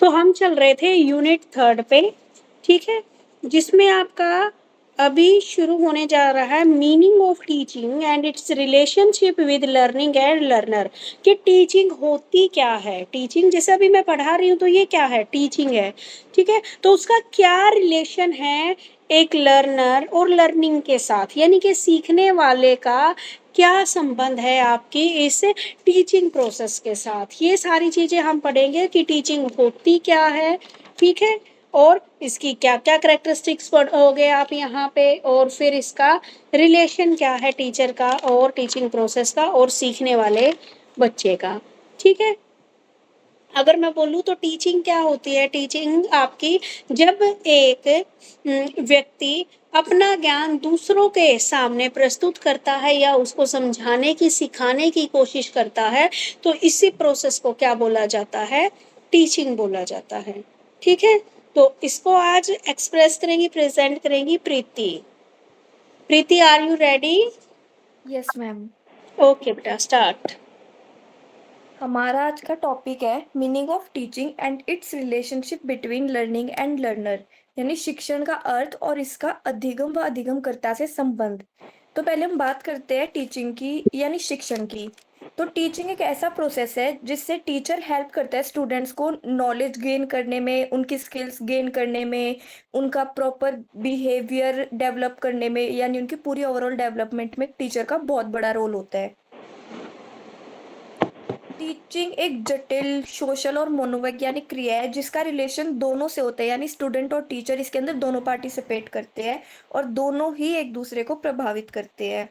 तो हम चल रहे थे यूनिट 3 पे, ठीक है, जिसमें आपका अभी शुरू होने जा रहा है meaning of teaching and its relationship with learning and learner, कि टीचिंग होती क्या है। टीचिंग जैसे अभी मैं पढ़ा रही हूँ तो ये क्या है, टीचिंग है, ठीक है। तो उसका क्या रिलेशन है एक लर्नर और लर्निंग के साथ, यानी कि सीखने वाले का क्या संबंध है आपकी इस टीचिंग प्रोसेस के साथ। ये सारी चीजें हम पढ़ेंगे कि टीचिंग होती क्या है, ठीक है, और इसकी क्या क्या करेक्टरिस्टिक्स पढ़ोगे आप यहाँ पे, और फिर इसका रिलेशन क्या है टीचर का और टीचिंग प्रोसेस का और सीखने वाले बच्चे का, ठीक है। अगर मैं बोलूँ तो टीचिंग क्या होती है, टीचिंग आपकी जब एक व्यक्ति अपना ज्ञान दूसरों के सामने प्रस्तुत करता है या उसको समझाने की सिखाने की कोशिश करता है, तो इसी प्रोसेस को क्या बोला जाता है, टीचिंग बोला जाता है, ठीक है। तो इसको आज एक्सप्रेस करेंगी, प्रेजेंट करेंगी Preeti. Preeti, are you ready? Yes ma'am. Okay बेटा, स्टार्ट। हमारा आज का टॉपिक है meaning of teaching and its relationship between learning and learner, यानी शिक्षण का अर्थ और इसका अधिगम व अधिगमकर्ता से संबंध। तो पहले हम बात करते हैं टीचिंग की यानी शिक्षण की। तो टीचिंग एक ऐसा प्रोसेस है जिससे टीचर हेल्प करता है स्टूडेंट्स को नॉलेज गेन करने में, उनकी स्किल्स गेन करने में, उनका प्रॉपर बिहेवियर डेवलप करने में, यानी उनकी पूरी ओवरऑल डेवलपमेंट में टीचर का बहुत बड़ा रोल होता है। टीचिंग एक जटिल सोशल और मनोवैज्ञानिक क्रिया है जिसका रिलेशन दोनों से होता है, यानी स्टूडेंट और टीचर इसके अंदर दोनों पार्टिसिपेट करते हैं और दोनों ही एक दूसरे को प्रभावित करते हैं।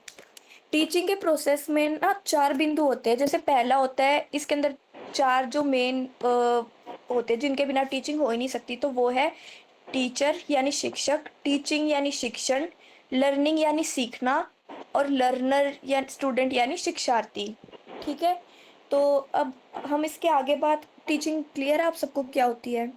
टीचिंग के प्रोसेस में ना 4 बिंदु होते हैं। जैसे पहला होता है, इसके अंदर 4 जो मेन होते हैं जिनके बिना टीचिंग हो ही नहीं सकती, तो वो है टीचर यानी शिक्षक, टीचिंग यानी शिक्षण, लर्निंग यानी सीखना, और लर्नर या स्टूडेंट यानी शिक्षार्थी। ठीक है, तो अब हम इसके आगे बात, टीचिंग क्लियर है आप सबको क्या होती है?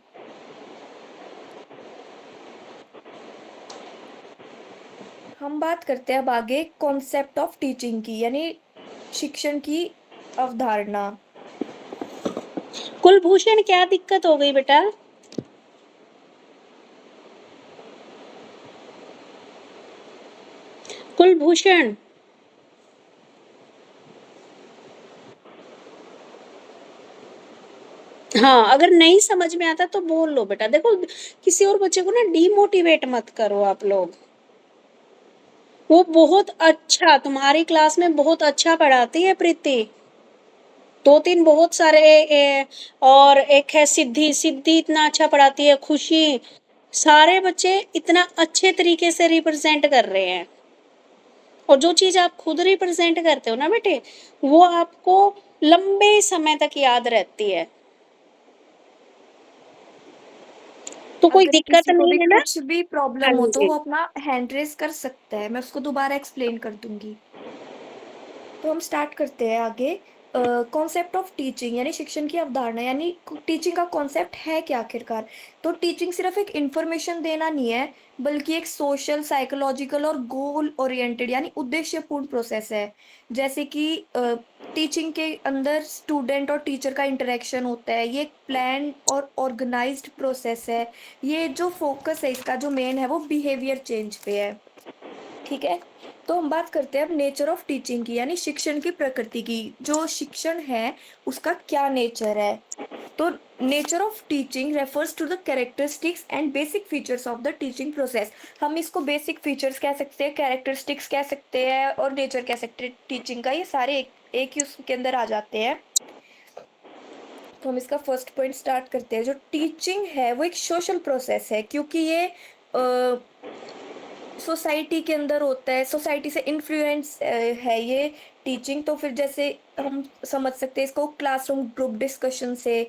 हम बात करते हैं अब आगे कॉन्सेप्ट ऑफ टीचिंग की, यानी शिक्षण की अवधारणा। कुलभूषण, क्या दिक्कत हो गई बेटा? कुलभूषण, हाँ, अगर नहीं समझ में आता तो बोल लो बेटा। देखो, किसी और बच्चे को ना डीमोटिवेट मत करो आप लोग। वो बहुत अच्छा तुम्हारी क्लास में बहुत अच्छा पढ़ाती है प्रीति। 2-3 बहुत सारे और एक है सिद्धि, सिद्धि इतना अच्छा पढ़ाती है, खुशी, सारे बच्चे इतना अच्छे तरीके से रिप्रेजेंट कर रहे हैं। और जो चीज आप खुद रिप्रेजेंट करते हो ना बेटे, वो आपको लंबे समय तक याद रहती है। तो कोई अगर दिक्कत किसी को नहीं भी है ना? कुछ भी हाँ प्रॉब्लम हो तो जी। वो अपना हैंड रेज कर सकता है, मैं उसको दोबारा एक्सप्लेन कर दूंगी। तो हम स्टार्ट करते हैं आगे। कॉन्सेप्ट ऑफ टीचिंग यानी शिक्षण की अवधारणा, यानी टीचिंग का कॉन्सेप्ट है क्या आखिरकार। तो टीचिंग सिर्फ एक इंफॉर्मेशन देना नहीं है, बल्कि एक सोशल, साइकोलॉजिकल और गोल ओरिएंटेड यानी उद्देश्यपूर्ण प्रोसेस है। जैसे कि टीचिंग के अंदर स्टूडेंट और टीचर का इंटरेक्शन होता है, ये एक प्लान और ऑर्गेनाइज्ड प्रोसेस है। ये जो फोकस है इसका जो मेन है वो बिहेवियर चेंज पे है। ठीक है, तो हम बात करते हैं अब नेचर ऑफ टीचिंग की, यानी शिक्षण की प्रकृति की। जो शिक्षण है उसका क्या नेचर है। तो nature of teaching refers to the characteristics and basic features of the teaching process. हम इसको बेसिक फीचर्स कह सकते हैं, कैरेक्टरिस्टिक्स कह सकते हैं और नेचर कह सकते हैं टीचिंग का। ये सारे एक ही उसके अंदर आ जाते हैं। तो हम इसका फर्स्ट पॉइंट स्टार्ट करते हैं। जो टीचिंग है वो एक सोशल प्रोसेस है, क्योंकि ये सोसाइटी के अंदर होता है, सोसाइटी से इन्फ्लुएंस है ये टीचिंग। तो फिर जैसे हम समझ सकते हैं इसको क्लासरूम ग्रुप डिस्कशन से।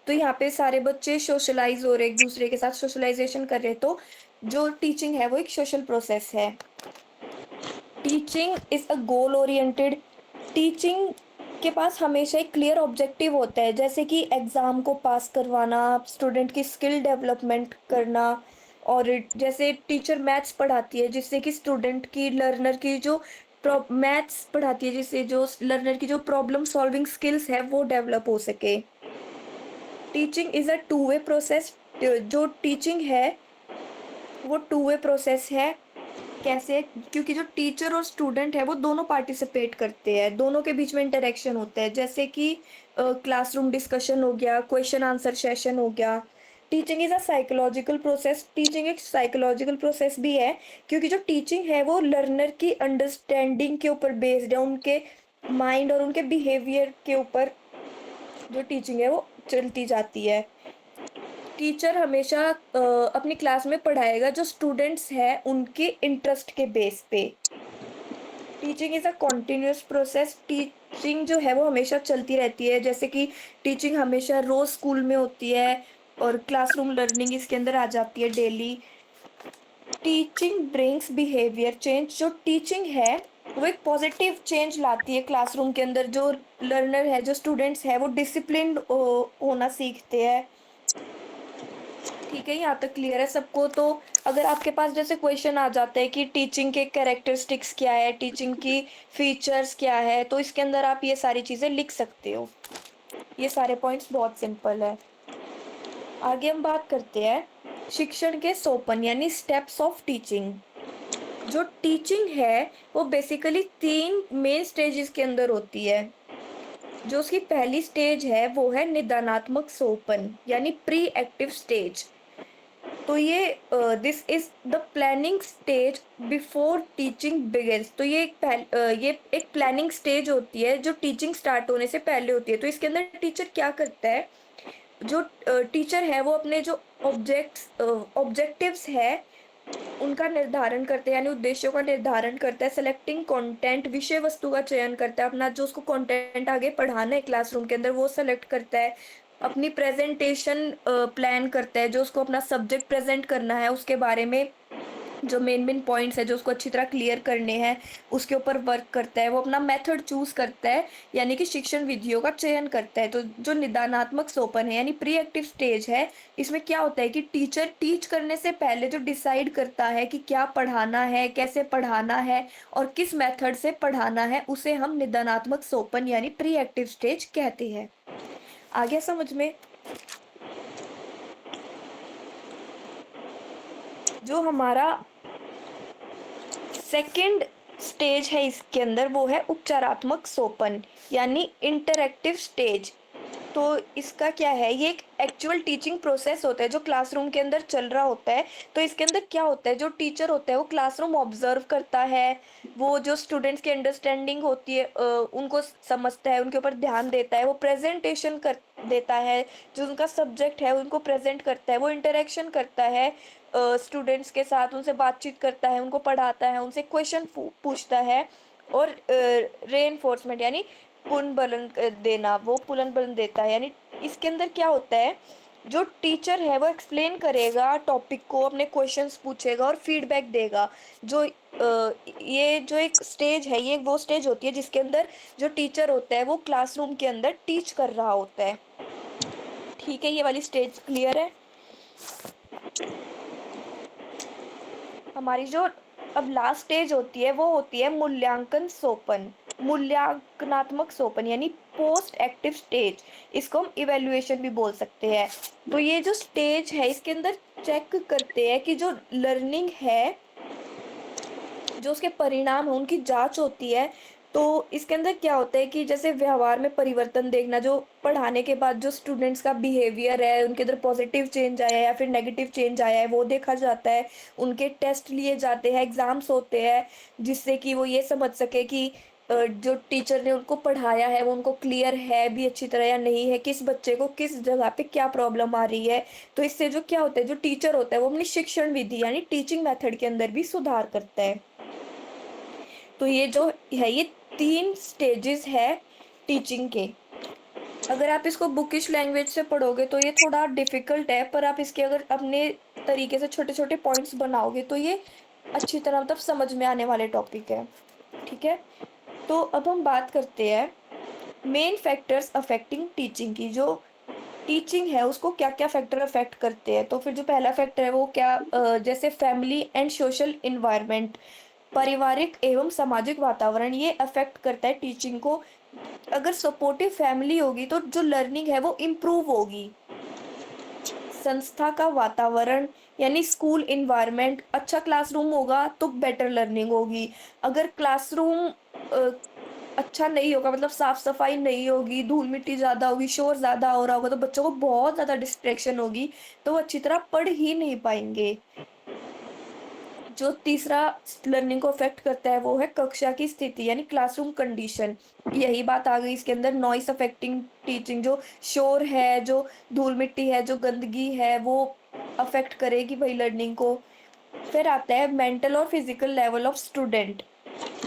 तो यहाँ पे सारे बच्चे सोशलाइज हो रहे, एक दूसरे के साथ सोशलाइजेशन कर रहे हैं। तो जो टीचिंग है वो एक सोशल प्रोसेस है। Teaching is a goal oriented. Teaching के पास हमेशा एक क्लियर ऑब्जेक्टिव होता है, जैसे कि एग्जाम को पास करवाना, स्टूडेंट की स्किल डेवलपमेंट करना। और जैसे टीचर मैथ्स पढ़ाती है जिससे कि स्टूडेंट की, लर्नर की जो मैथ्स पढ़ाती है जिससे जो लर्नर की जो प्रॉब्लम सॉल्विंग स्किल्स है वो डेवलप हो सके। Teaching is a two way process. जो टीचिंग है वो टू वे प्रोसेस है। कैसे? क्योंकि जो टीचर और स्टूडेंट है वो दोनों पार्टिसिपेट करते हैं, दोनों के बीच में इंटरेक्शन होता है, जैसे कि क्लासरूम डिस्कशन हो गया, क्वेश्चन आंसर सेशन हो गया। Teaching is a psychological process. Teaching एक साइकोलॉजिकल प्रोसेस भी है, क्योंकि जो टीचिंग है वो लर्नर की अंडरस्टैंडिंग के ऊपर बेस्ड है, उनके माइंड और उनके बिहेवियर के ऊपर जो टीचिंग है वो चलती जाती है। टीचर हमेशा अपनी क्लास में पढ़ाएगा जो स्टूडेंट्स हैं उनके इंटरेस्ट के बेस पे। Teaching is a continuous process. Teaching जो है वो हमेशा चलती रहती है, जैसे कि टीचिंग हमेशा रोज़ स्कूल में होती है और क्लासरूम लर्निंग इसके अंदर आ जाती है daily. Teaching brings behaviour change. जो टीचिंग है वो एक पॉजिटिव चेंज लाती है क्लासरूम के अंदर। जो लर्नर है, जो स्टूडेंट्स है, वो डिसिप्लिन्ड होना सीखते हैं। ठीक है, यहाँ तक क्लियर है सबको? तो अगर आपके पास जैसे क्वेश्चन आ जाता है कि टीचिंग के कैरेक्टरिस्टिक्स क्या है, टीचिंग की फीचर्स क्या है, तो इसके अंदर आप ये सारी चीजें लिख सकते हो। ये सारे पॉइंट्स बहुत सिंपल है। आगे हम बात करते हैं शिक्षण के सोपान यानी स्टेप्स ऑफ टीचिंग। जो टीचिंग है वो बेसिकली 3 मेन स्टेजेस के अंदर होती है। जो उसकी पहली स्टेज है वो है निदानात्मक सोपान यानी प्री एक्टिव स्टेज। तो ये this is the planning stage before teaching begins. तो ये एक प्लानिंग स्टेज होती है जो टीचिंग स्टार्ट होने से पहले होती है। तो इसके अंदर टीचर क्या करता है? जो टीचर है वो अपने जो ऑब्जेक्टिव्स है उनका निर्धारण करते हैं, यानी उद्देश्यों का निर्धारण करता है। सेलेक्टिंग कंटेंट, विषय वस्तु का चयन करता है, अपना जो उसको कंटेंट आगे पढ़ाना है क्लासरूम के अंदर वो सेलेक्ट करता है। अपनी प्रेजेंटेशन प्लान करता है, जो उसको अपना सब्जेक्ट प्रेजेंट करना है उसके बारे में जो मेन पॉइंट्स है जो उसको अच्छी तरह क्लियर करने हैं उसके ऊपर वर्क करता है। वो अपना मेथड चूज करता है, यानी कि शिक्षण विधियों का चयन करता है। तो जो निदानात्मक सोपान है यानी प्री एक्टिव स्टेज है, इसमें क्या होता है कि टीचर टीच करने से पहले जो डिसाइड करता है कि क्या पढ़ाना है, कैसे पढ़ाना है और किस मेथड से पढ़ाना है, उसे हम निदानात्मक सोपान यानी प्री एक्टिव स्टेज कहते हैं। आ गया समझ में? जो हमारा सेकंड स्टेज है इसके अंदर वो है उपचारात्मक सोपान यानी इंटरैक्टिव स्टेज। तो इसका क्या है? ये एक एक्चुअल टीचिंग प्रोसेस होता है जो क्लासरूम के अंदर चल रहा होता है। तो इसके अंदर क्या होता है, जो टीचर होता है वो क्लासरूम ऑब्जर्व करता है, वो जो स्टूडेंट्स की अंडरस्टैंडिंग होती है उनको समझता है, उनके ऊपर ध्यान देता है, वो प्रेजेंटेशन कर देता है, जो उनका सब्जेक्ट है उनको प्रेजेंट करता है, वो इंटरेक्शन करता है स्टूडेंट्स के साथ, उनसे बातचीत करता है, उनको पढ़ाता है, उनसे क्वेश्चन पूछता है और रेनफोर्समेंट यानी देना, वो पुनः बलन देता है। यानी इसके अंदर क्या होता है, जो टीचर है वो एक्सप्लेन करेगा टॉपिक को, अपने क्वेश्चंस पूछेगा और फीडबैक देगा। जो ये जो एक स्टेज है ये वो स्टेज होती है जिसके अंदर जो टीचर होता है वो क्लासरूम के अंदर टीच कर रहा होता है। ठीक है, ये वाली स्टेज क्लियर है? हमारी जो अब लास्ट स्टेज होती है वो होती है मूल्यांकन सोपान, मूल्यांकनात्मक सोपान यानी पोस्ट एक्टिव स्टेज। इसको हम इवेल्युएशन भी बोल सकते हैं। तो ये जो स्टेज है इसके अंदर चेक करते हैं कि जो लर्निंग है, जो उसके परिणाम है उनकी जांच होती है। तो इसके अंदर क्या होता है कि जैसे व्यवहार में परिवर्तन देखना, जो पढ़ाने के बाद जो स्टूडेंट्स का बिहेवियर है उनके अंदर पॉजिटिव चेंज आया है या फिर नेगेटिव चेंज आया है वो देखा जाता है। उनके टेस्ट लिए जाते हैं, एग्जाम्स होते हैं, जिससे कि वो ये समझ सके कि जो टीचर ने उनको पढ़ाया है वो उनको क्लियर है भी अच्छी तरह या नहीं है, किस बच्चे को किस जगह पे क्या प्रॉब्लम आ रही है। तो इससे जो क्या होता है, जो टीचर होता है वो अपनी शिक्षण विधि यानी टीचिंग मेथड के अंदर भी सुधार करता है। तो ये जो है ये 3 स्टेजेस है टीचिंग के। अगर आप इसको बुकिश लैंग्वेज से पढ़ोगे तो ये थोड़ा डिफिकल्ट है, पर आप इसके अगर अपने तरीके से छोटे छोटे पॉइंट्स बनाओगे तो ये अच्छी तरह मतलब समझ में आने वाले टॉपिक है। ठीक है, तो अब हम बात करते हैं मेन फैक्टर्स अफेक्टिंग टीचिंग की। जो टीचिंग है उसको क्या क्या फैक्टर अफेक्ट करते हैं। तो फिर जो पहला फैक्टर है वो क्या, जैसे फैमिली एंड सोशल इन्वायरमेंट, पारिवारिक एवं सामाजिक वातावरण ये अफेक्ट करता है टीचिंग को। अगर सपोर्टिव फैमिली होगी तो जो लर्निंग है वो इम्प्रूव होगी। संस्था का वातावरण यानी स्कूल इन्वायरमेंट अच्छा क्लासरूम होगा तो बेटर लर्निंग होगी। अगर क्लासरूम अच्छा नहीं होगा मतलब साफ-सफाई नहीं होगी, धूल-मिट्टी ज़्यादा होगी, शोर ज़्यादा हो रहा होगा तो बच्चों को बहुत ज़्यादा डिस्ट्रैक्शन होगी, तो वो अच्छी तरह पढ़ ही नहीं पाएँगे। जो तीसरा लर्निंग को अफेक्ट करता है वो है कक्षा की स्थिति यानी क्लासरूम कंडीशन। यही बात आ गई इसके अंदर नॉइस अफेक्टिंग टीचिंग जो शोर है, जो धूल-मिट्टी है, जो गंदगी है वो अफेक्ट करेगी भाई लर्निंग को। फिर आता है मेंटल और फिजिकल लेवल ऑफ स्टूडेंट।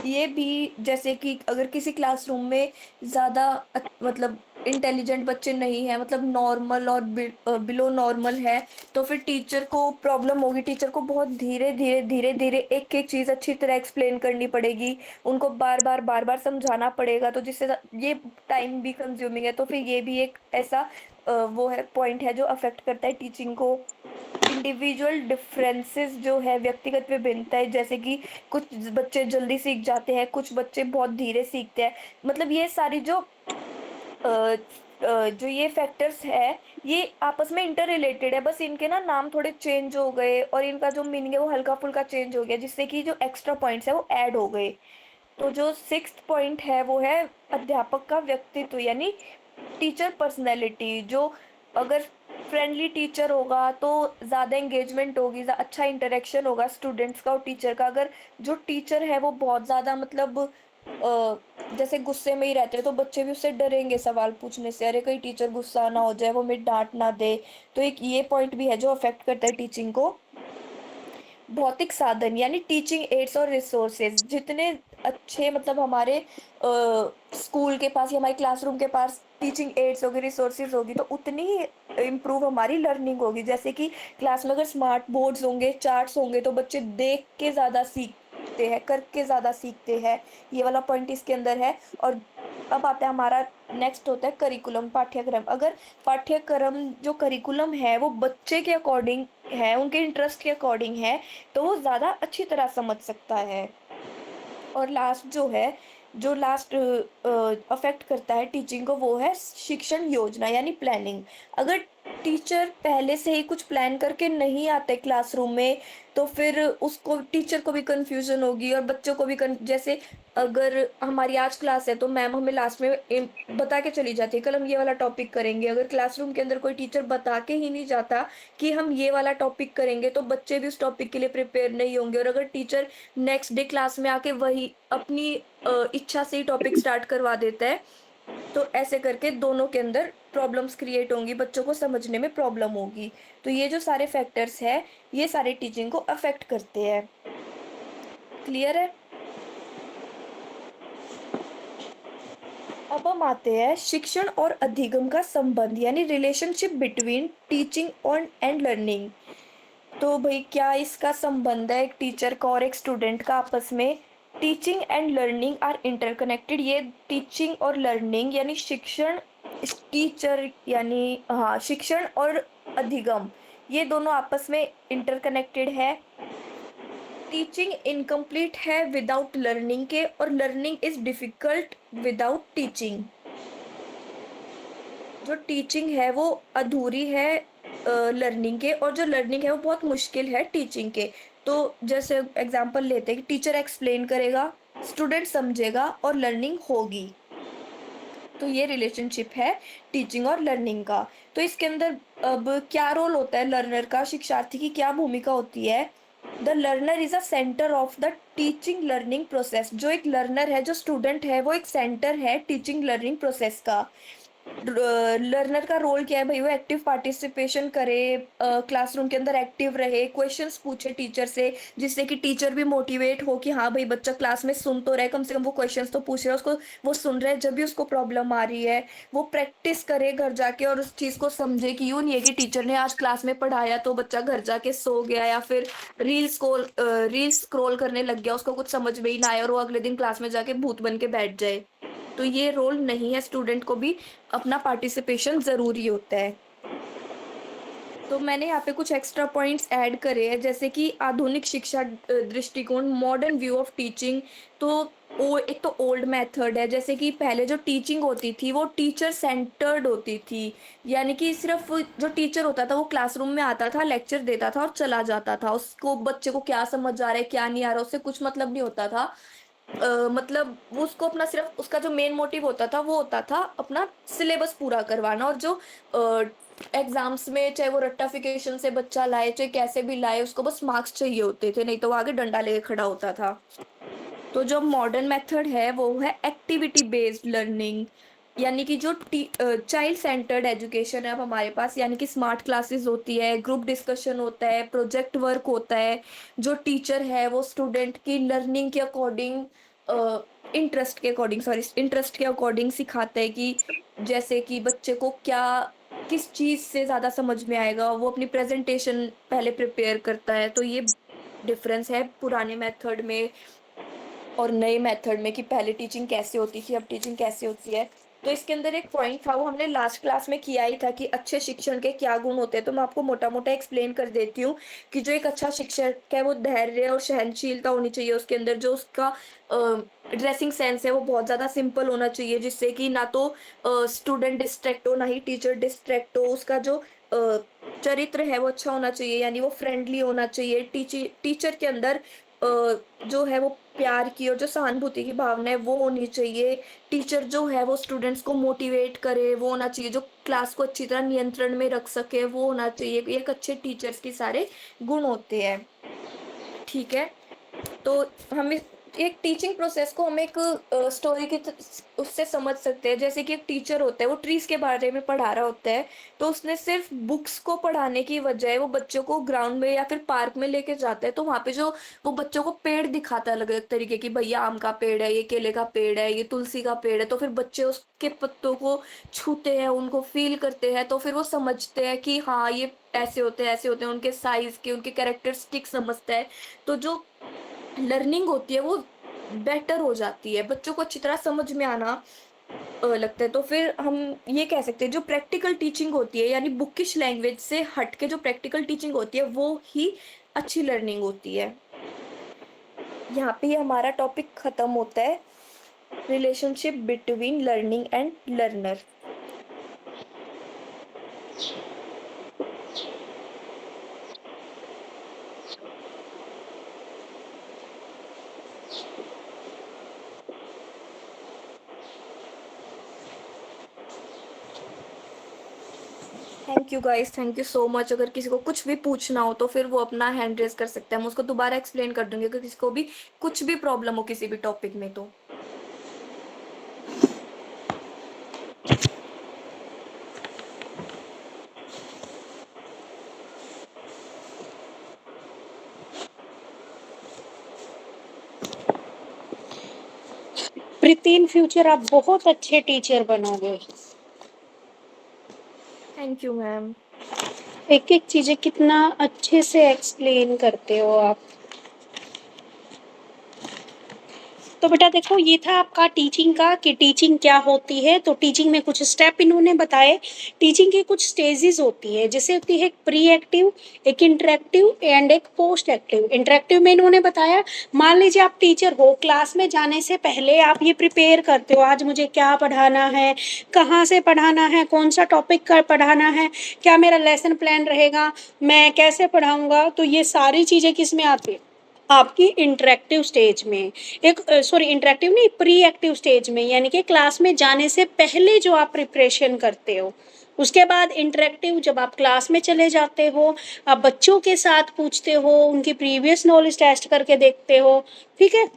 ये भी जैसे कि अगर किसी क्लासरूम में ज़्यादा मतलब इंटेलिजेंट बच्चे नहीं हैं मतलब नॉर्मल और बिलो नॉर्मल है, तो फिर टीचर को प्रॉब्लम होगी। टीचर को बहुत धीरे-धीरे एक-एक चीज़ अच्छी तरह एक्सप्लेन करनी पड़ेगी। उनको बार-बार समझाना पड़ेगा तो जिससे ये टाइम भी कंज्यूमिंग है, तो फिर ये भी एक ऐसा वो है पॉइंट है जो अफ़ेक्ट करता है टीचिंग को। इंडिविजुअल डिफरेंसेस जो है व्यक्तिगत विभिन्नता है जैसे कि कुछ बच्चे जल्दी सीख जाते हैं, कुछ बच्चे बहुत धीरे सीखते हैं। मतलब ये सारी जो ये फैक्टर्स है, ये आपस में इंटर रिलेटेड है, बस इनके ना नाम थोड़े चेंज हो गए और इनका जो मीनिंग है वो हल्का-फुल्का चेंज हो गया जिससे कि जो एक्स्ट्रा पॉइंट्स हैं वो ऐड हो गए। तो जो 6th पॉइंट है वो है अध्यापक का व्यक्तित्व यानी टीचर पर्सनैलिटी जो अगर फ्रेंडली टीचर होगा तो ज़्यादा एंगेजमेंट होगी, अच्छा इंटरेक्शन होगा स्टूडेंट्स का और टीचर का। अगर जो टीचर है वो बहुत ज़्यादा मतलब जैसे गुस्से में ही रहते हैं तो बच्चे भी उससे डरेंगे सवाल पूछने से, अरे कहीं टीचर गुस्सा ना हो जाए, वो हमें डाँट ना दे। तो एक ये पॉइंट भी है जो अफ़ेक्ट करता है टीचिंग को। भौतिक साधन यानी टीचिंग एड्स और रिसोर्सेज जितने अच्छे मतलब हमारे स्कूल के पास या हमारे क्लासरूम के पास टीचिंग एड्स होगी रिसोर्सेज होगी तो उतनी ही इम्प्रूव हमारी लर्निंग होगी। जैसे कि क्लास में अगर स्मार्ट बोर्ड्स होंगे चार्ट्स होंगे तो बच्चे देख के ज़्यादा सीखते हैं, करके ज़्यादा सीखते हैं। ये वाला पॉइंट इसके अंदर है। और अब आता है हमारा नेक्स्ट होता है करिकुलम पाठ्यक्रम। अगर पाठ्यक्रम जो करिकुलम है वो बच्चे के अकॉर्डिंग है, उनके इंटरेस्ट के अकॉर्डिंग है, तो वो ज़्यादा अच्छी तरह समझ सकता है। और लास्ट जो है, जो लास्ट अफ़ेक्ट करता है टीचिंग को वो है शिक्षण योजना यानी प्लानिंग। अगर टीचर पहले से ही कुछ प्लान करके नहीं आते क्लासरूम में, तो फिर उसको टीचर को भी कन्फ्यूज़न होगी और बच्चों को भी कन जैसे अगर हमारी आज क्लास है तो मैम हमें लास्ट में बता के चली जाती है, कल हम ये वाला टॉपिक करेंगे। अगर क्लासरूम के अंदर कोई टीचर बता के ही नहीं जाता कि हम ये वाला टॉपिक करेंगे, तो बच्चे भी उस टॉपिक के लिए प्रिपेयर नहीं होंगे और अगर टीचर नेक्स्ट डे क्लास में आके वही अपनी इच्छा से ही टॉपिक स्टार्ट करवा देता है, तो ऐसे करके दोनों के अंदर प्रॉब्लम्स क्रिएट होंगी, बच्चों को समझने में प्रॉब्लम होगी। तो ये जो सारे फैक्टर्स हैं, ये सारे टीचिंग को अफ़ेक्ट करते हैं। क्लियर है? अब हम आते हैं शिक्षण और अधिगम का संबंध यानी रिलेशनशिप बिटवीन टीचिंग और एंड लर्निंग। तो भई क्या इसका संबंध है एक टीचर का और एक स्टूडेंट का आपस में? Teaching and learning are interconnected. ये टीचिंग और लर्निंग यानी शिक्षण टीचर यानी हाँ, शिक्षण और अधिगम ये दोनों आपस में इंटरकनेक्टेड है। टीचिंग इनकम्प्लीट है विदाउट लर्निंग के और learning is difficult without teaching. जो टीचिंग है वो अधूरी है लर्निंग के और जो लर्निंग है वो बहुत मुश्किल है टीचिंग के। तो जैसे एग्जांपल लेते हैं कि टीचर एक्सप्लेन करेगा, स्टूडेंट समझेगा और लर्निंग होगी। तो ये रिलेशनशिप है टीचिंग और लर्निंग का। तो इसके अंदर अब क्या रोल होता है लर्नर का, शिक्षार्थी की क्या भूमिका होती है? The learner is a centre of the teaching learning process. जो एक लर्नर है, जो स्टूडेंट है, वो एक सेंटर है टीचिंग लर्निंग प्रोसेस का। लर्नर का रोल क्या है भाई वो एक्टिव पार्टिसिपेशन करे, क्लासरूम के अंदर एक्टिव रहे, क्वेश्चंस पूछे टीचर से जिससे कि टीचर भी मोटिवेट हो कि हाँ भाई बच्चा क्लास में सुन तो रहा है, कम से कम वो क्वेश्चंस तो पूछ रहा है, उसको वो सुन रहा है जब भी उसको प्रॉब्लम आ रही है। वो प्रैक्टिस करे घर जाके और उस चीज़ को समझे कि यूँ नहीं है कि टीचर ने आज क्लास में पढ़ाया तो बच्चा घर जाके सो गया या फिर रील स्क्रॉल करने लग गया, उसको कुछ समझ में ही ना आया और वो अगले दिन क्लास में जाके भूत बन के बैठ जाए। तो ये रोल नहीं है, स्टूडेंट को भी अपना पार्टिसिपेशन ज़रूरी होता है। तो मैंने यहाँ पे कुछ एक्स्ट्रा पॉइंट्स ऐड करे हैं जैसे कि आधुनिक शिक्षा दृष्टिकोण मॉडर्न व्यू ऑफ टीचिंग। तो एक तो ओल्ड मेथड है, जैसे कि पहले जो टीचिंग होती थी वो टीचर सेंटर्ड होती थी, यानी कि सिर्फ जो टीचर होता था वो क्लासरूम में आता था, लेक्चर देता था और चला जाता था, उसको बच्चे को क्या समझ आ रहा है क्या नहीं आ रहा उससे कुछ मतलब नहीं होता था। मतलब वो उसको अपना सिर्फ उसका जो मेन मोटिव होता था वो होता था अपना सिलेबस पूरा करवाना, और जो एग्जाम्स में चाहे वो रट्टाफिकेशन से बच्चा लाए चाहे कैसे भी लाए उसको बस मार्क्स चाहिए होते थे, नहीं तो वो आगे डंडा लेके खड़ा होता था। तो जो मॉडर्न मेथड है वो है एक्टिविटी बेस्ड लर्निंग, यानी कि जो चाइल्ड सेंटर्ड एजुकेशन है अब हमारे पास, यानी कि स्मार्ट क्लासेस होती है, ग्रुप डिस्कशन होता है, प्रोजेक्ट वर्क होता है। जो टीचर है वो स्टूडेंट की लर्निंग के अकॉर्डिंग, इंटरेस्ट के अकॉर्डिंग सिखाता है कि जैसे कि बच्चे को क्या किस चीज से ज्यादा समझ में आएगा, वो अपनी प्रेजेंटेशन पहले प्रिपेयर करता है। तो ये डिफरेंस है पुराने मेथड में और नए मेथड में कि पहले टीचिंग कैसे होती थी, अब टीचिंग कैसे होती है। तो इसके अंदर एक पॉइंट था, वो हमने लास्ट क्लास में किया ही था कि अच्छे शिक्षण के क्या गुण होते हैं। तो मैं आपको मोटा-मोटा एक्सप्लेन कर देती हूँ कि जो एक अच्छा शिक्षक है वो धैर्य और सहनशीलता होनी चाहिए उसके अंदर, जो उसका ड्रेसिंग सेंस है वो बहुत ज़्यादा सिंपल होना चाहिए, जिससे कि ना तो स्टूडेंट डिस्ट्रैक्ट हो, ना ही टीचर डिस्ट्रैक्ट हो। उसका जो चरित्र है वो अच्छा होना चाहिए, यानी वो फ्रेंडली होना चाहिए। टीचर के अंदर जो है वो प्यार की और जो सहानुभूति की भावना है वो होनी चाहिए। टीचर जो है वो स्टूडेंट्स को मोटिवेट करे वो होना चाहिए, जो क्लास को अच्छी तरह नियंत्रण में रख सके वो होना चाहिए। ये एक अच्छे टीचर्स के सारे गुण होते हैं, ठीक है? तो हम एक टीचिंग प्रोसेस को हम एक स्टोरी की उससे समझ सकते हैं। जैसे कि एक टीचर होता है वो ट्रीज के बारे में पढ़ा रहा होता है, तो उसने सिर्फ बुक्स को पढ़ाने की बजाय वो बच्चों को ग्राउंड में या फिर पार्क में लेके जाता है, तो वहां पे जो वो बच्चों को पेड़ दिखाता है अलग अलग तरीके की, भैया आम का पेड़ है, ये केले का पेड़ है, ये तुलसी का पेड़ है। तो फिर बच्चे उसके पत्तों को छूते हैं, उनको फील करते हैं, तो फिर वो समझते हैं कि हाँ ये ऐसे होते हैं ऐसे होते हैं, उनके साइज के उनके कैरेक्टरिस्टिक समझता है। तो जो लर्निंग होती है वो बेटर हो जाती है, बच्चों को अच्छी तरह समझ में आना लगता है। तो फिर हम ये कह सकते हैं जो प्रैक्टिकल टीचिंग होती है, यानी बुकिश लैंग्वेज से हट के जो प्रैक्टिकल टीचिंग होती है वो ही अच्छी लर्निंग होती है। यहाँ पे ये हमारा टॉपिक खत्म होता है, relationship between learning and learner. Thank you guys, thank you so much. अगर किसी को कुछ भी पूछना हो तो फिर वो अपना हैंड रेज कर सकते हैं, हम उसको दोबारा एक्सप्लेन कर दूंगी अगर किसी को भी कुछ भी प्रॉब्लम हो किसी भी टॉपिक में तो। प्रीति, इन फ्यूचर आप बहुत अच्छे टीचर बनोगे। Thank you ma'am. एक एक चीजें कितना अच्छे से एक्सप्लेन करते हो आप। तो बेटा देखो, ये था आपका टीचिंग का कि टीचिंग क्या होती है। तो टीचिंग में कुछ स्टेप इन्होंने बताए। टीचिंग की कुछ स्टेजेस होती है, जैसे होती है एक प्री एक्टिव, एक इंटरेक्टिव एंड एक पोस्ट एक्टिव। इंटरेक्टिव में इन्होंने बताया, मान लीजिए आप टीचर हो, क्लास में जाने से पहले आप ये प्रिपेयर करते हो, आज मुझे क्या पढ़ाना है, कहाँ से पढ़ाना है, कौन सा टॉपिक का पढ़ाना है, क्या मेरा लेसन प्लान रहेगा, मैं कैसे पढ़ाऊंगा। तो ये सारी चीज़ें किस में आती है, आपकी इंटरेक्टिव स्टेज में। एक सॉरी, इंटरेक्टिव नहीं, प्री एक्टिव स्टेज में, यानी कि क्लास में जाने से पहले जो आप प्रिपरेशन करते हो। उसके बाद इंटरेक्टिव, जब आप क्लास में चले जाते हो, आप बच्चों के साथ पूछते हो, उनकी प्रीवियस नॉलेज टेस्ट करके देखते हो, ठीक है।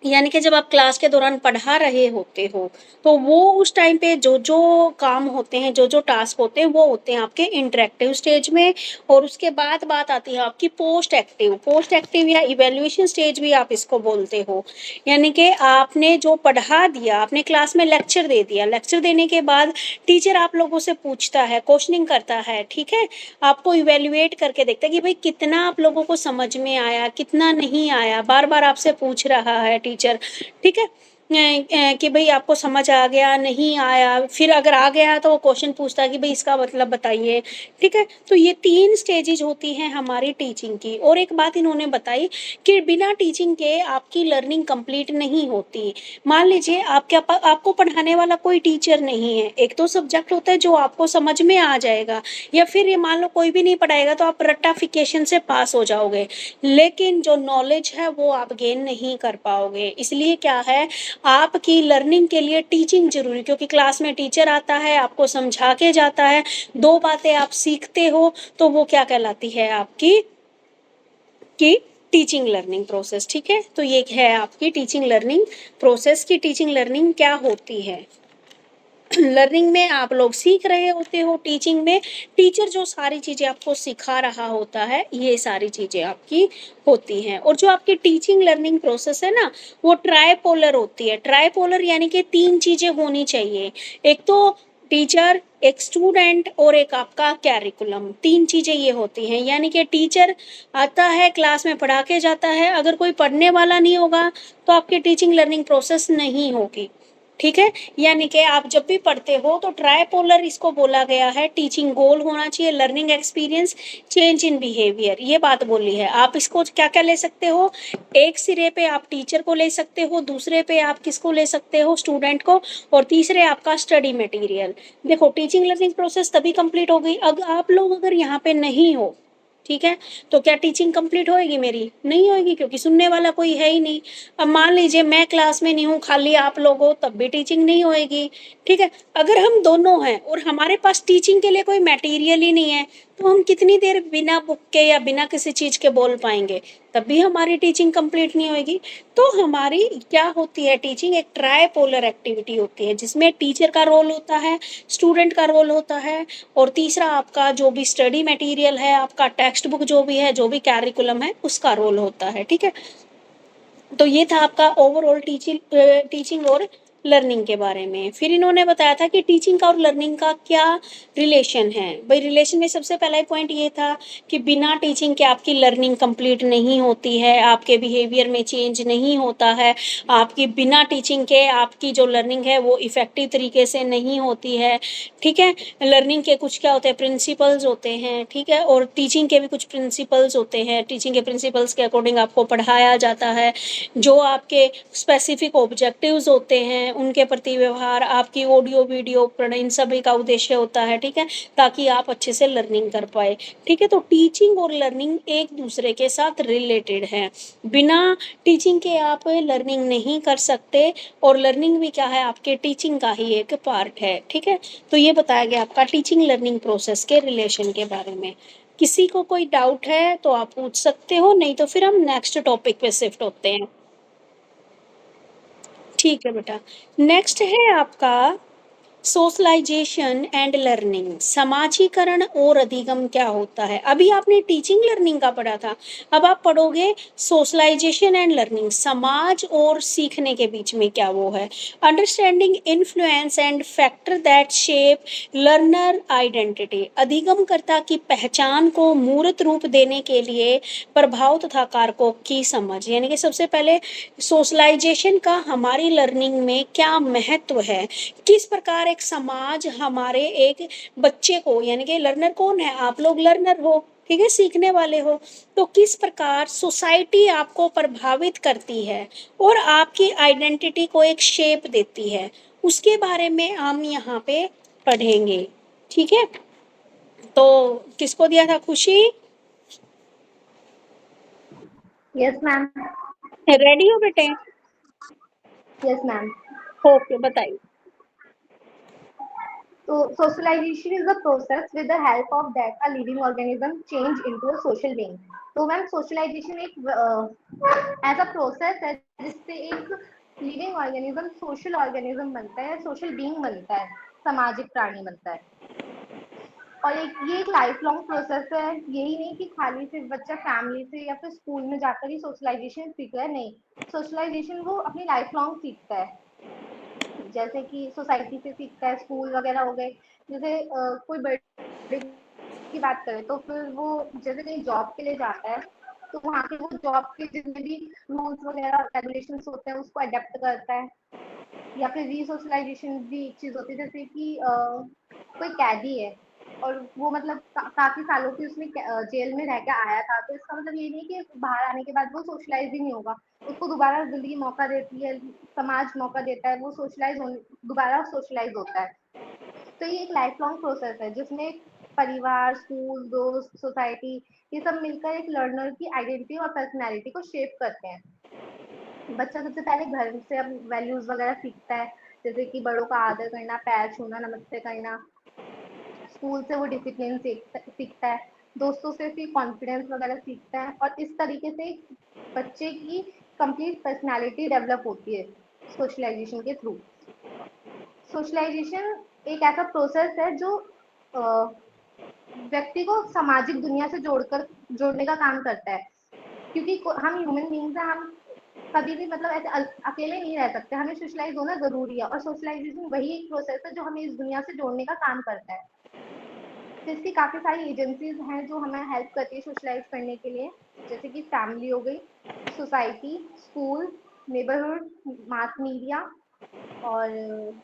यानी कि जब आप क्लास के दौरान पढ़ा रहे होते हो, तो वो उस टाइम पे जो जो काम होते हैं, जो जो टास्क होते हैं, वो होते हैं आपके इंटरेक्टिव स्टेज में। और उसके बाद बात आती है आपकी पोस्ट एक्टिव। पोस्ट एक्टिव या इवेल्युएशन स्टेज भी आप इसको बोलते हो। यानी कि आपने जो पढ़ा दिया, आपने क्लास में लेक्चर दे दिया, लेक्चर देने के बाद टीचर आप लोगों से पूछता है, क्वेश्चनिंग करता है, ठीक है। आपको इवेल्युएट करके देखता है कि भाई कितना आप लोगों को समझ में आया, कितना नहीं आया, बार बार आपसे पूछ रहा है टीचर, ठीक है। कि भाई आपको समझ आ गया नहीं आया, फिर अगर आ गया तो वो क्वेश्चन पूछता है कि भाई इसका मतलब बताइए। ठीक है, तो ये 3 स्टेजेज होती हैं हमारी टीचिंग की। और एक बात इन्होंने बताई कि बिना टीचिंग के आपकी लर्निंग कंप्लीट नहीं होती। मान लीजिए आपको पढ़ाने वाला कोई टीचर नहीं है, एक तो सब्जेक्ट होता है जो आपको समझ में आ जाएगा, या फिर ये मान लो कोई भी नहीं पढ़ाएगा तो आप रट्टाफिकेशन से पास हो जाओगे, लेकिन जो नॉलेज है वो आप गेन नहीं कर पाओगे। इसलिए क्या है, आपकी लर्निंग के लिए टीचिंग जरूरी, क्योंकि क्लास में टीचर आता है, आपको समझा के जाता है, 2 बातें आप सीखते हो, तो वो क्या कहलाती है आपकी की टीचिंग लर्निंग प्रोसेस। ठीक है, तो ये है आपकी टीचिंग लर्निंग प्रोसेस की टीचिंग लर्निंग क्या होती है। लर्निंग में आप लोग सीख रहे होते हो, टीचिंग में टीचर जो सारी चीजें आपको सिखा रहा होता है, ये सारी चीजें आपकी होती हैं। और जो आपकी टीचिंग लर्निंग प्रोसेस है ना, वो ट्राइपोलर होती है। ट्राइपोलर यानी कि 3 चीजें होनी चाहिए, एक तो टीचर, एक स्टूडेंट और एक आपका कैरिकुलम। 3 चीजें ये होती हैं, यानी कि टीचर आता है, क्लास में पढ़ा के जाता है, अगर कोई पढ़ने वाला नहीं होगा तो आपकी टीचिंग लर्निंग प्रोसेस नहीं होगी। ठीक है, यानी कि आप जब भी पढ़ते हो तो ट्राइपोलर इसको बोला गया है। टीचिंग गोल होना चाहिए, learning experience, change in behaviour, ये बात बोली है। आप इसको क्या क्या ले सकते हो, एक सिरे पे आप टीचर को ले सकते हो, दूसरे पे आप किसको ले सकते हो, स्टूडेंट को, और तीसरे आपका स्टडी मटेरियल। देखो टीचिंग लर्निंग प्रोसेस तभी कंप्लीट हो गई अगर आप लोग अगर यहाँ पे नहीं हो। ठीक है, तो क्या टीचिंग कंप्लीट होएगी मेरी? नहीं होएगी, क्योंकि सुनने वाला कोई है ही नहीं। अब मान लीजिए मैं क्लास में नहीं हूँ, खाली आप लोग हो, तब भी टीचिंग नहीं होएगी। ठीक है, अगर हम दोनों हैं और हमारे पास टीचिंग के लिए कोई मटेरियल ही नहीं है, तो हम कितनी देर बिना बुक के या बिना किसी चीज के बोल पाएंगे? तब भी हमारी टीचिंग कंप्लीट नहीं होएगी। तो हमारी क्या होती है टीचिंग, एक ट्राइपोलर एक्टिविटी होती है, जिसमें टीचर का रोल होता है, स्टूडेंट का रोल होता है, और तीसरा आपका जो भी स्टडी मटेरियल है, आपका टेक्स्ट बुक जो भी है, जो भी कैरिकुलम है, उसका रोल होता है। ठीक है, तो ये था आपका ओवरऑल टीचिंग और लर्निंग के बारे में। फिर इन्होंने बताया था कि टीचिंग का और लर्निंग का क्या रिलेशन है। भाई रिलेशन में सबसे पहला ही पॉइंट ये था कि बिना टीचिंग के आपकी लर्निंग कंप्लीट नहीं होती है, आपके बिहेवियर में चेंज नहीं होता है, आपकी बिना टीचिंग के आपकी जो लर्निंग है वो इफेक्टिव तरीके से नहीं होती है। ठीक है, लर्निंग के कुछ क्या होते हैं, प्रिंसिपल्स होते हैं। ठीक है, और टीचिंग के भी कुछ प्रिंसिपल्स होते हैं, टीचिंग के प्रिंसिपल्स के अकॉर्डिंग आपको पढ़ाया जाता है। जो आपके स्पेसिफिक ऑब्जेक्टिव्स होते हैं, उनके प्रति व्यवहार, आपकी ऑडियो वीडियो उपकरण, इन सभी का उद्देश्य होता है। ठीक है, ताकि आप अच्छे से लर्निंग कर पाए। ठीक है, तो टीचिंग और लर्निंग एक दूसरे के साथ रिलेटेड है। बिना टीचिंग के आप लर्निंग नहीं कर सकते, और लर्निंग भी क्या है, आपके टीचिंग का ही एक पार्ट है। ठीक है, तो ये बताया गया आपका टीचिंग लर्निंग प्रोसेस के रिलेशन के बारे में। किसी को कोई डाउट है तो आप पूछ सकते हो, नहीं तो फिर हम नेक्स्ट टॉपिक पे शिफ्ट होते हैं। ठीक है बेटा, नेक्स्ट है आपका सोशलाइजेशन एंड लर्निंग, समाजीकरण और अधिगम क्या होता है। अभी आपने टीचिंग लर्निंग का पढ़ा था, अब आप पढ़ोगे सोशलाइजेशन एंड लर्निंग, समाज और सीखने के बीच में क्या वो है। Understanding influence and factor that shape learner identity, अधिगमकर्ता की पहचान को मूर्त रूप देने के लिए प्रभाव तथा कारकों की समझ। यानी कि सबसे पहले सोशलाइजेशन का हमारी लर्निंग में क्या महत्व है, किस प्रकार एक समाज हमारे एक बच्चे को, यानी कि लर्नर कौन है, आप लोग लर्नर हो, ठीक है, सीखने वाले हो, तो किस प्रकार सोसाइटी आपको प्रभावित करती है और आपकी आइडेंटिटी को एक शेप देती है, उसके बारे में हम यहाँ पे पढ़ेंगे। ठीक है, तो किसको दिया था खुशी? Yes ma'am. रेडी हो बेटे? Yes ma'am. ओके, बताइए। So socialization is the process with the help of that a living organism change into a social being. तो मैम सोशलाइजेशन एक ऐसा प्रोसेस है जिससे एक लिविंग ऑर्गेनिज्म सोशल ऑर्गेनिज्म बनता है, सोशल बीइंग बनता है, सामाजिक प्राणी बनता है। और एक लाइफ लॉन्ग प्रोसेस है, यही नहीं कि खाली सिर्फ बच्चा फैमिली से या फिर स्कूल में जाकर ही सोशलाइजेशन सीख रहा है, नहीं, सोशलाइजेशन वो अपनी लाइफ लॉन्ग सीखता है। जैसे कि सोसाइटी से सीखता है, स्कूल वगैरह हो गए, जैसे कोई बड़े की बात करें तो फिर वो जैसे कहीं जॉब के लिए जाता है तो वहाँ पे वो जॉब के जितने भी रूल्स वगैरह रेगुलेशंस होते हैं उसको अडेप्ट करता है। या फिर रीसोशलाइजेशन भी एक चीज होती है, जैसे कि कोई कैदी है और वो मतलब काफी सालों की उसने जेल में रह के आया था, तो इसका मतलब ये नहीं कि बाहर आने के बाद वो सोशलाइज ही नहीं होगा, उसको दोबारा जिंदगी मौका देती है, समाज मौका देता है, वो सोशलाइज होने दोबारा सोशलाइज होता है। तो ये एक लाइफ लॉन्ग प्रोसेस है जिसमें परिवार, स्कूल, दोस्त, सोसाइटी, ये सब मिलकर एक लर्नर की आइडेंटिटी और पर्सनैलिटी को शेप करते हैं। बच्चा सबसे पहले घर से अब वैल्यूज वगैरह सीखता है, जैसे कि बड़ों का आदर करना, पैर छूना, नमस्ते करना। स्कूल से वो डिसिप्लिन सीखता है, दोस्तों से फिर कॉन्फिडेंस वगैरह सीखता है, और इस तरीके से बच्चे की कंप्लीट पर्सनालिटी डेवलप होती है सोशलाइजेशन के थ्रू। सोशलाइजेशन एक ऐसा प्रोसेस है जो व्यक्ति को सामाजिक दुनिया से जोड़ने का काम करता है, क्योंकि हम ह्यूमन बींग्स हैं, हम कभी भी मतलब ऐसे अकेले नहीं रह सकते, हमें सोशलाइज होना जरूरी है, और सोशलाइजेशन वही एक प्रोसेस है जो हमें इस दुनिया से जोड़ने का काम करता है। तो इसकी काफी सारी एजेंसीज हैं जो हमें हेल्प करती है सोशलाइज करने के लिए, जैसे कि फैमिली हो गई, society, school, neighbourhood, mass media, और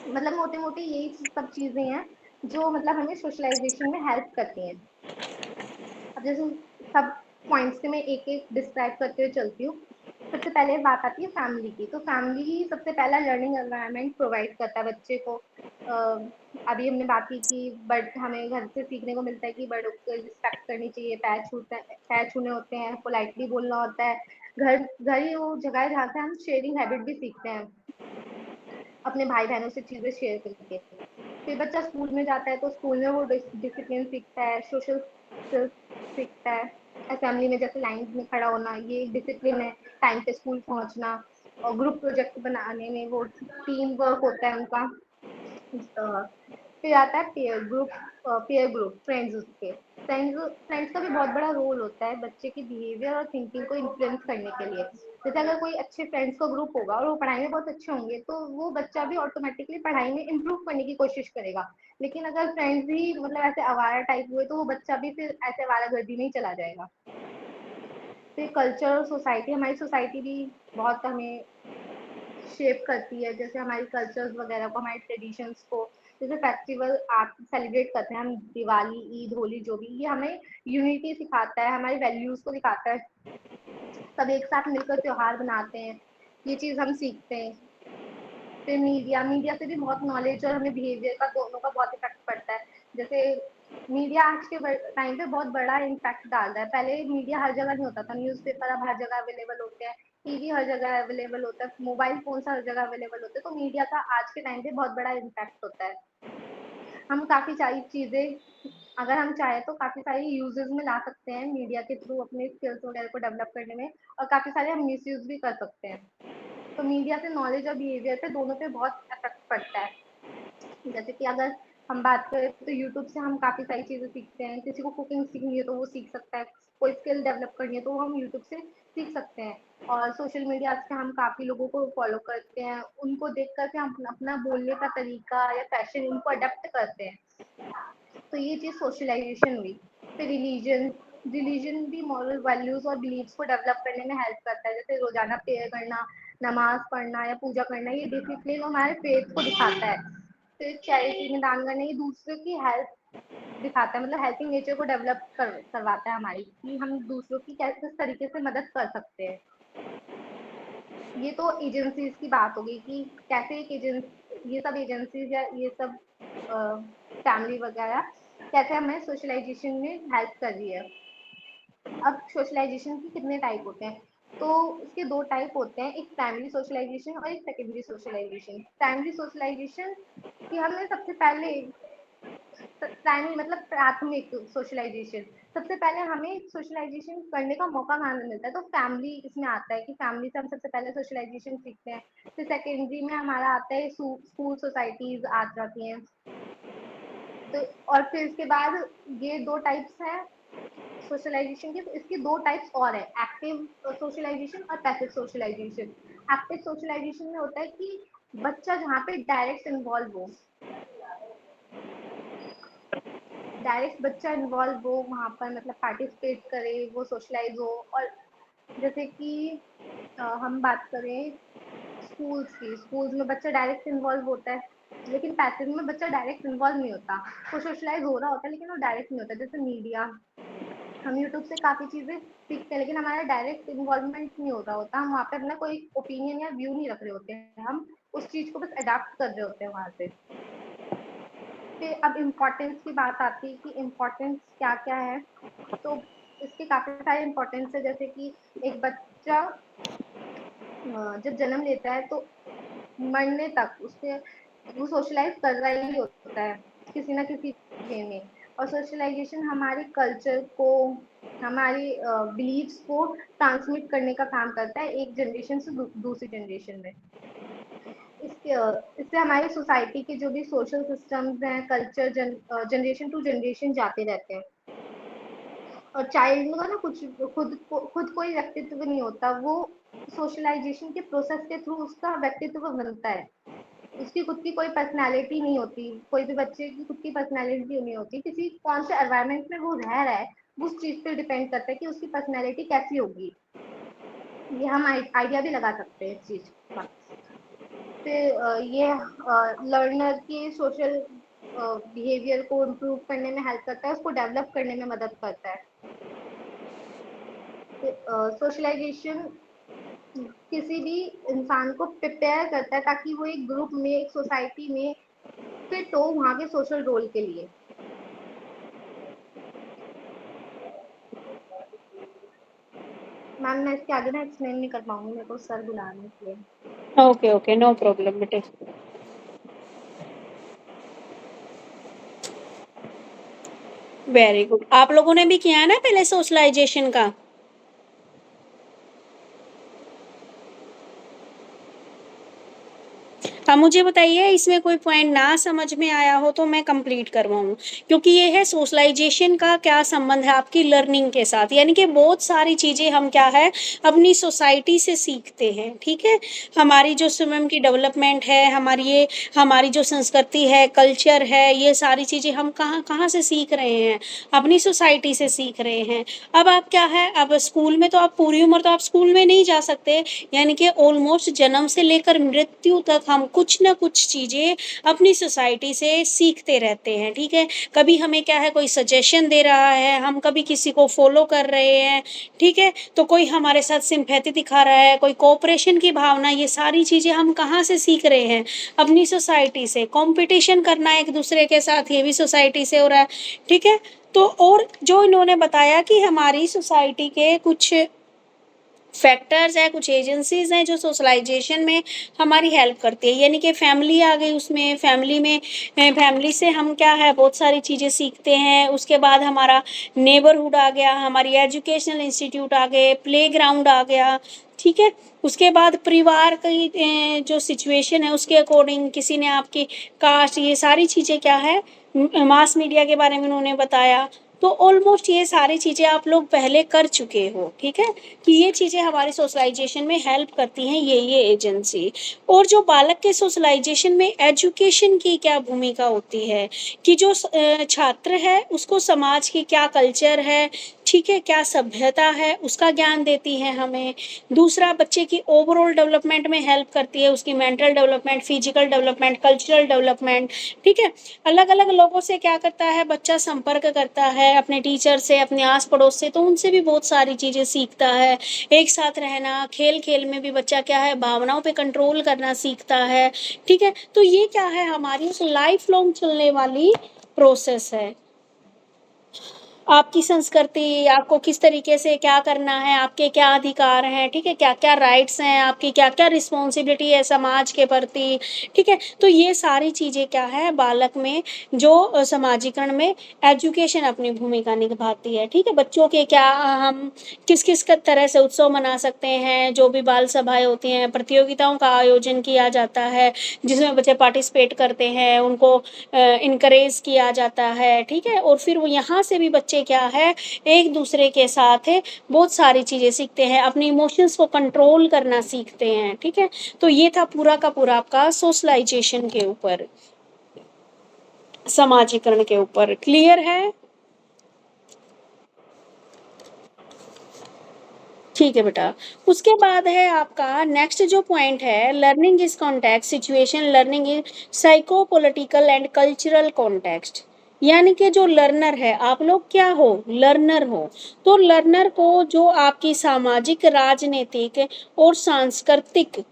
मतलब मोटे मोटे यही सब चीजें हैं जो मतलब हमें सोशलाइजेशन में हेल्प करती हैं। अब जैसे सब पॉइंट्स से मैं एक एक डिस्क्राइब करते हुए चलती हूँ। सबसे पहले बात आती है फैमिली की, तो फैमिली ही सबसे पहला लर्निंग एनवायरनमेंट प्रोवाइड करता है बच्चे को। अभी हमने बात की कि बट हमें घर से सीखने को मिलता है कि बड़ों को रिस्पेक्ट करनी चाहिए, पैर छूने होते हैं, पोलाइटली बोलना होता है। घर घर ही वो जगह है जहाँ से हम शेयरिंग हैबिट भी सीखते हैं, अपने भाई बहनों से चीजें शेयर करके। फिर बच्चा स्कूल में जाता है तो स्कूल में वो डिसिप्लिन सीखता है, सोशल स्किल्स सीखता है, असेंबली में जैसे लाइन में खड़ा होना, ये डिसिप्लिन है, टाइम पे स्कूल पहुंचना, और ग्रुप प्रोजेक्ट बनाने में वो टीम वर्क होता है उनका। फिर आता है पेयर ग्रुप फ्रेंड्स, उसके फ्रेंड्स का भी बहुत बड़ा रोल होता है बच्चे की बिहेवियर और थिंकिंग को इन्फ्लुएंस करने के लिए। जैसे अगर कोई अच्छे फ्रेंड्स का ग्रुप होगा और वो पढ़ाई में बहुत अच्छे होंगे तो वो बच्चा भी ऑटोमेटिकली पढ़ाई में इम्प्रूव करने की कोशिश करेगा। लेकिन अगर फ्रेंड्स ही मतलब ऐसे आवारा टाइप हुए तो वो बच्चा भी फिर ऐसे आवारागर्दी में ही चला जाएगा। फिर कल्चर और सोसाइटी, हमारी सोसाइटी भी बहुत हमें शेप करती है, जैसे हमारी कल्चर्स वगैरह को, हमारे ट्रेडिशंस को। जैसे फेस्टिवल आप सेलिब्रेट करते हैं हम, दिवाली, ईद, होली, जो भी, ये हमें यूनिटी सिखाता है, हमारी वैल्यूज को दिखाता है। सब एक साथ मिलकर त्योहार बनाते हैं, ये चीज हम सीखते हैं। फिर मीडिया से भी बहुत नॉलेज और हमें बिहेवियर का, दोनों का बहुत इफेक्ट पड़ता है। जैसे मीडिया आज के टाइम पे बहुत बड़ा इम्पैक्ट डाल रहा है। पहले मीडिया हर जगह नहीं होता था, न्यूज़पेपर अब हर जगह अवेलेबल होते हैं, टीवी हर जगह अवेलेबल होता है, मोबाइल फोन हर जगह अवेलेबल होते हैं, तो मीडिया का आज के टाइम पे बहुत बड़ा इम्पैक्ट होता है। हम काफी सारी चीजें, अगर हम चाहें तो काफी सारी यूजेस में ला सकते हैं मीडिया के थ्रू अपने स्किल्स वगैरह को डेवलप करने में, और काफी सारे हम मिसयूज भी कर सकते हैं। तो मीडिया से नॉलेज और बिहेवियर पे, दोनों पे बहुत इफेक्ट पड़ता है। जैसे कि अगर हम बात करें तो यूट्यूब से हम काफी सारी चीजें सीखते हैं, किसी को कुकिंग सीखनी है तो वो सीख सकता है, कोई स्किल डेवलप करनी है तो वो हम यूट्यूब से सीख सकते हैं। और सोशल मीडिया से हम काफी लोगों को फॉलो करते हैं, उनको देख करके हम अपना बोलने का तरीका या फैशन इनको अडेप्ट करते हैं। तो ये चीज सोशलाइजेशन हुई। फिर रिलीजन भी मॉरल वैल्यूज और बिलीव्स को डेवलप करने में हेल्प करता है, जैसे रोजाना प्रेयर करना, नमाज पढ़ना या पूजा करना, ये डिसिप्लिन हमारे फेथ को दिखाता है। फिर चैरिटी में दान करना, ये दूसरों की हेल्प दिखाता है, मतलब हेल्पिंग नेचर को डेवलप करवाता है हमारी, कि हम दूसरों की कैसे किस तरीके से मदद कर सकते हैं। ये तो एजेंसीज की बात हो गई कि कैसे एक एजेंसी, ये सब एजेंसीज या ये सब फैमिली वगैरह कैसे हमें सोशलाइजेशन में हेल्प कर रही है। अब सोशलाइजेशन के कितने टाइप होते हैं, तो इसके दो टाइप होते हैं, एक प्राइमरी सोशलाइजेशन और एक सेकेंडरी सोशलाइजेशन। प्राइमरी सोशलाइजेशन की हमें सबसे पहले, प्राइमरी मतलब प्राथमिक सोशलाइजेशन, सबसे पहले हमें सोशलाइजेशन करने का मौका कहाँ से मिलता है, तो फैमिली इसमें आता है कि फैमिली से हम सबसे पहले सोशलाइजेशन सीखते हैं। फिर सेकेंडरी में हमारा आता है स्कूल, सोसाइटीज आ जाती हैं। तो और फिर इसके बाद ये दो टाइप्स हैं सोशलाइजेशन के, तो इसके दो टाइप्स और है, एक्टिव सोशलाइजेशन और पैसिव सोशलाइजेशन। एक्टिव सोशलाइजेशन में होता है कि बच्चा जहाँ पे डायरेक्ट इन्वॉल्व हो, डायरेक्ट बच्चा इन्वॉल्व हो वहाँ पर, मतलब पार्टिसिपेट करे, वो सोशलाइज हो। और जैसे कि हम बात करें स्कूल्स की, स्कूल्स में बच्चा डायरेक्ट इन्वॉल्व होता है, लेकिन पैसिव में बच्चा डायरेक्ट इन्वॉल्व नहीं होता। वो सोशलाइज हो रहा होता है लेकिन वो डायरेक्ट नहीं होता। जैसे मीडिया, हम यूट्यूब से काफ़ी चीज़ें सीखते हैं लेकिन हमारा डायरेक्ट इन्वॉल्वमेंट नहीं हो रहा होता। हम वहाँ पे अपना कोई ओपिनियन या व्यू नहीं रख रहे होते हैं, हम उस चीज़ को बस अडाप्ट कर रहे होते हैं वहाँ से। फिर अब इम्पोर्टेंस की बात आती है कि इम्पोर्टेंस क्या क्या है, तो इसके काफ़ी सारे इम्पोर्टेंस है। जैसे कि एक बच्चा जब जन्म लेता है तो मरने तक उससे वो सोशलाइज कर रहा ही होता है किसी ना किसी वे में। और सोशलाइजेशन हमारे कल्चर को, हमारी बिलीव्स को ट्रांसमिट करने का काम करता है एक जनरेशन से दूसरी जनरेशन में। इसके इससे हमारी सोसाइटी के जो भी सोशल सिस्टम्स हैं, कल्चर जनरेशन टू जनरेशन जाते रहते हैं। और चाइल्ड का ना कुछ खुद कोई व्यक्तित्व नहीं होता, वो सोशलाइजेशन के प्रोसेस के थ्रू उसका व्यक्तित्व बनता है। उसकी खुद की कोई पर्सनैलिटी नहीं होती, कोई भी बच्चे की खुद की पर्सनैलिटी नहीं होती। किसी कौन से एनवायरनमेंट में वो रह रहा है उस चीज पे डिपेंड करता है कि उसकी पर्सनैलिटी कैसी होगी। ये हम आइडिया भी लगा सकते हैं इस चीज का। फिर ये लर्नर के सोशल बिहेवियर को इम्प्रूव करने में हेल्प करता है, उसको डेवलप करने में मदद करता है। सोशलाइजेशन किसी भी इंसान को प्रिपेयर करता है ताकि वो एक ग्रुप में, एक सोसाइटी में फिट हो वहाँ के सोशल रोल के लिए। मैम मैं इसके आगे ना एक्सप्लेन नहीं कर पाऊंगी, मेरे को सर बुला रहे हैं इसलिए। ओके ओके, नो प्रॉब्लम बेटे। Very good. आप लोगों ने भी किया है ना पहले सोशलाइजेशन का? अब मुझे बताइए, इसमें कोई पॉइंट ना समझ में आया हो तो मैं कंप्लीट करवाऊँ, क्योंकि ये है सोशलाइजेशन का क्या संबंध है आपकी लर्निंग के साथ। यानी कि बहुत सारी चीज़ें हम क्या है अपनी सोसाइटी से सीखते हैं, ठीक है। हमारी जो स्वयं की डेवलपमेंट है, हमारी जो संस्कृति है, कल्चर है, ये सारी चीज़ें हम कहाँ कहाँ से सीख रहे हैं? अपनी सोसाइटी से सीख रहे हैं। अब आप क्या है, अब स्कूल में तो आप पूरी उम्र तो आप स्कूल में नहीं जा सकते, यानी कि ऑलमोस्ट जन्म से लेकर मृत्यु तक हम कुछ ना कुछ चीज़ें अपनी सोसाइटी से सीखते रहते हैं, ठीक है। कभी हमें क्या है कोई सजेशन दे रहा है, हम कभी किसी को फॉलो कर रहे हैं, ठीक है। तो कोई हमारे साथ सिंपैथी दिखा रहा है, कोई कोऑपरेशन की भावना, ये सारी चीज़ें हम कहाँ से सीख रहे हैं? अपनी सोसाइटी से। कंपटीशन करना एक दूसरे के साथ, ये भी सोसाइटी से हो रहा है, ठीक है। तो और जो इन्होंने बताया कि हमारी सोसाइटी के कुछ फैक्टर्स हैं, कुछ एजेंसीज हैं जो सोशलाइजेशन में हमारी हेल्प करती है, यानी कि फैमिली आ गई उसमें। फैमिली से हम क्या है बहुत सारी चीज़ें सीखते हैं। उसके बाद हमारा नेबरहुड आ गया, हमारी एजुकेशनल इंस्टीट्यूट आ गए, प्लेग्राउंड आ गया, ठीक है। उसके बाद परिवार की जो सिचुएशन है उसके अकॉर्डिंग किसी ने आपकी कास्ट, ये सारी चीज़ें क्या है मास मीडिया के बारे में उन्होंने बताया। तो ऑलमोस्ट ये सारी चीज़ें आप लोग पहले कर चुके हो, ठीक है, कि ये चीज़ें हमारी सोशलाइजेशन में हेल्प करती हैं, ये एजेंसी। और जो बालक के सोशलाइजेशन में एजुकेशन की क्या भूमिका होती है, कि जो छात्र है उसको समाज की क्या कल्चर है, ठीक है, क्या सभ्यता है, उसका ज्ञान देती है हमें। दूसरा, बच्चे की ओवरऑल डेवलपमेंट में हेल्प करती है, उसकी mental development, physical development, cultural development, ठीक है। अलग अलग लोगों से क्या करता है बच्चा, संपर्क करता है अपने टीचर से, अपने आस पड़ोस से, तो उनसे भी बहुत सारी चीज़ें सीखता है। एक साथ रहना, खेल खेल में भी बच्चा क्या है भावनाओं पे कंट्रोल करना सीखता है, ठीक है। तो ये क्या है हमारी लाइफ लॉन्ग चलने वाली प्रोसेस है। आपकी संस्कृति, आपको किस तरीके से क्या करना है, आपके क्या अधिकार हैं, ठीक है, क्या क्या राइट्स हैं, आपकी क्या क्या रिस्पॉन्सिबिलिटी है समाज के प्रति, ठीक है। तो ये सारी चीज़ें क्या है बालक में जो समाजीकरण में एजुकेशन अपनी भूमिका निभाती है, ठीक है। बच्चों के क्या हम किस किस तरह से उत्सव मना सकते हैं, जो भी बाल सभाएं होती हैं, प्रतियोगिताओं का आयोजन किया जाता है जिसमें बच्चे पार्टिसिपेट करते हैं, उनको इनकरेज किया जाता है, ठीक है। और फिर वो यहाँ से भी बच्चे क्या है एक दूसरे के साथ बहुत सारी चीज़ें सीखते हैं, अपने इमोशंस को कंट्रोल करना सीखते हैं, ठीक है। तो ये था पूरा का पूरा आपका सोशलाइजेशन के ऊपर। समाजीकरण के ऊपर। क्लियर है? ठीक है बेटा। उसके बाद है आपका नेक्स्ट जो पॉइंट है, learning is context situation, learning is psychopolitical and cultural context. यानी कि जो लर्नर है, आप लोग क्या हो, लर्नर हो। तो लर्नर को जो आपकी सामाजिक, राजनीतिक और सांस्कृतिक,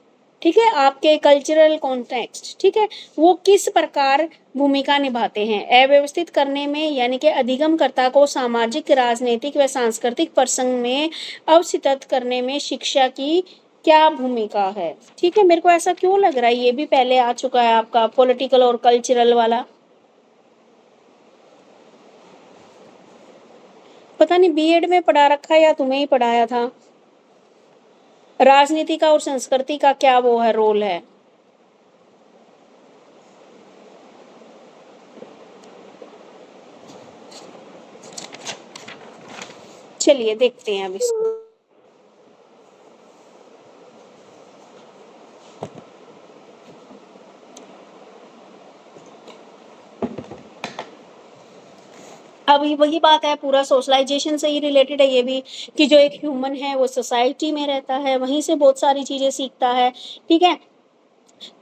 ठीक है, आपके कल्चरल कॉन्टेक्स्ट, ठीक है, वो किस प्रकार भूमिका निभाते हैं अव्यवस्थित करने में, यानी कि अधिगमकर्ता को सामाजिक, राजनीतिक व सांस्कृतिक प्रसंग में अवसित करने में शिक्षा की क्या भूमिका है। ठीक है, मेरे को ऐसा क्यों लग रहा है ये भी पहले आ चुका है आपका पॉलिटिकल और कल्चरल वाला। पता नहीं बीएड में पढ़ा रखा है या तुम्हें ही पढ़ाया था। राजनीति का और संस्कृति का क्या वो है, रोल है। चलिए देखते हैं अब इसको। अब वही बात है, पूरा सोशलाइजेशन से ही रिलेटेड है ये भी, कि जो एक ह्यूमन है वो सोसाइटी में रहता है, वहीं से बहुत सारी चीजें सीखता है। ठीक है,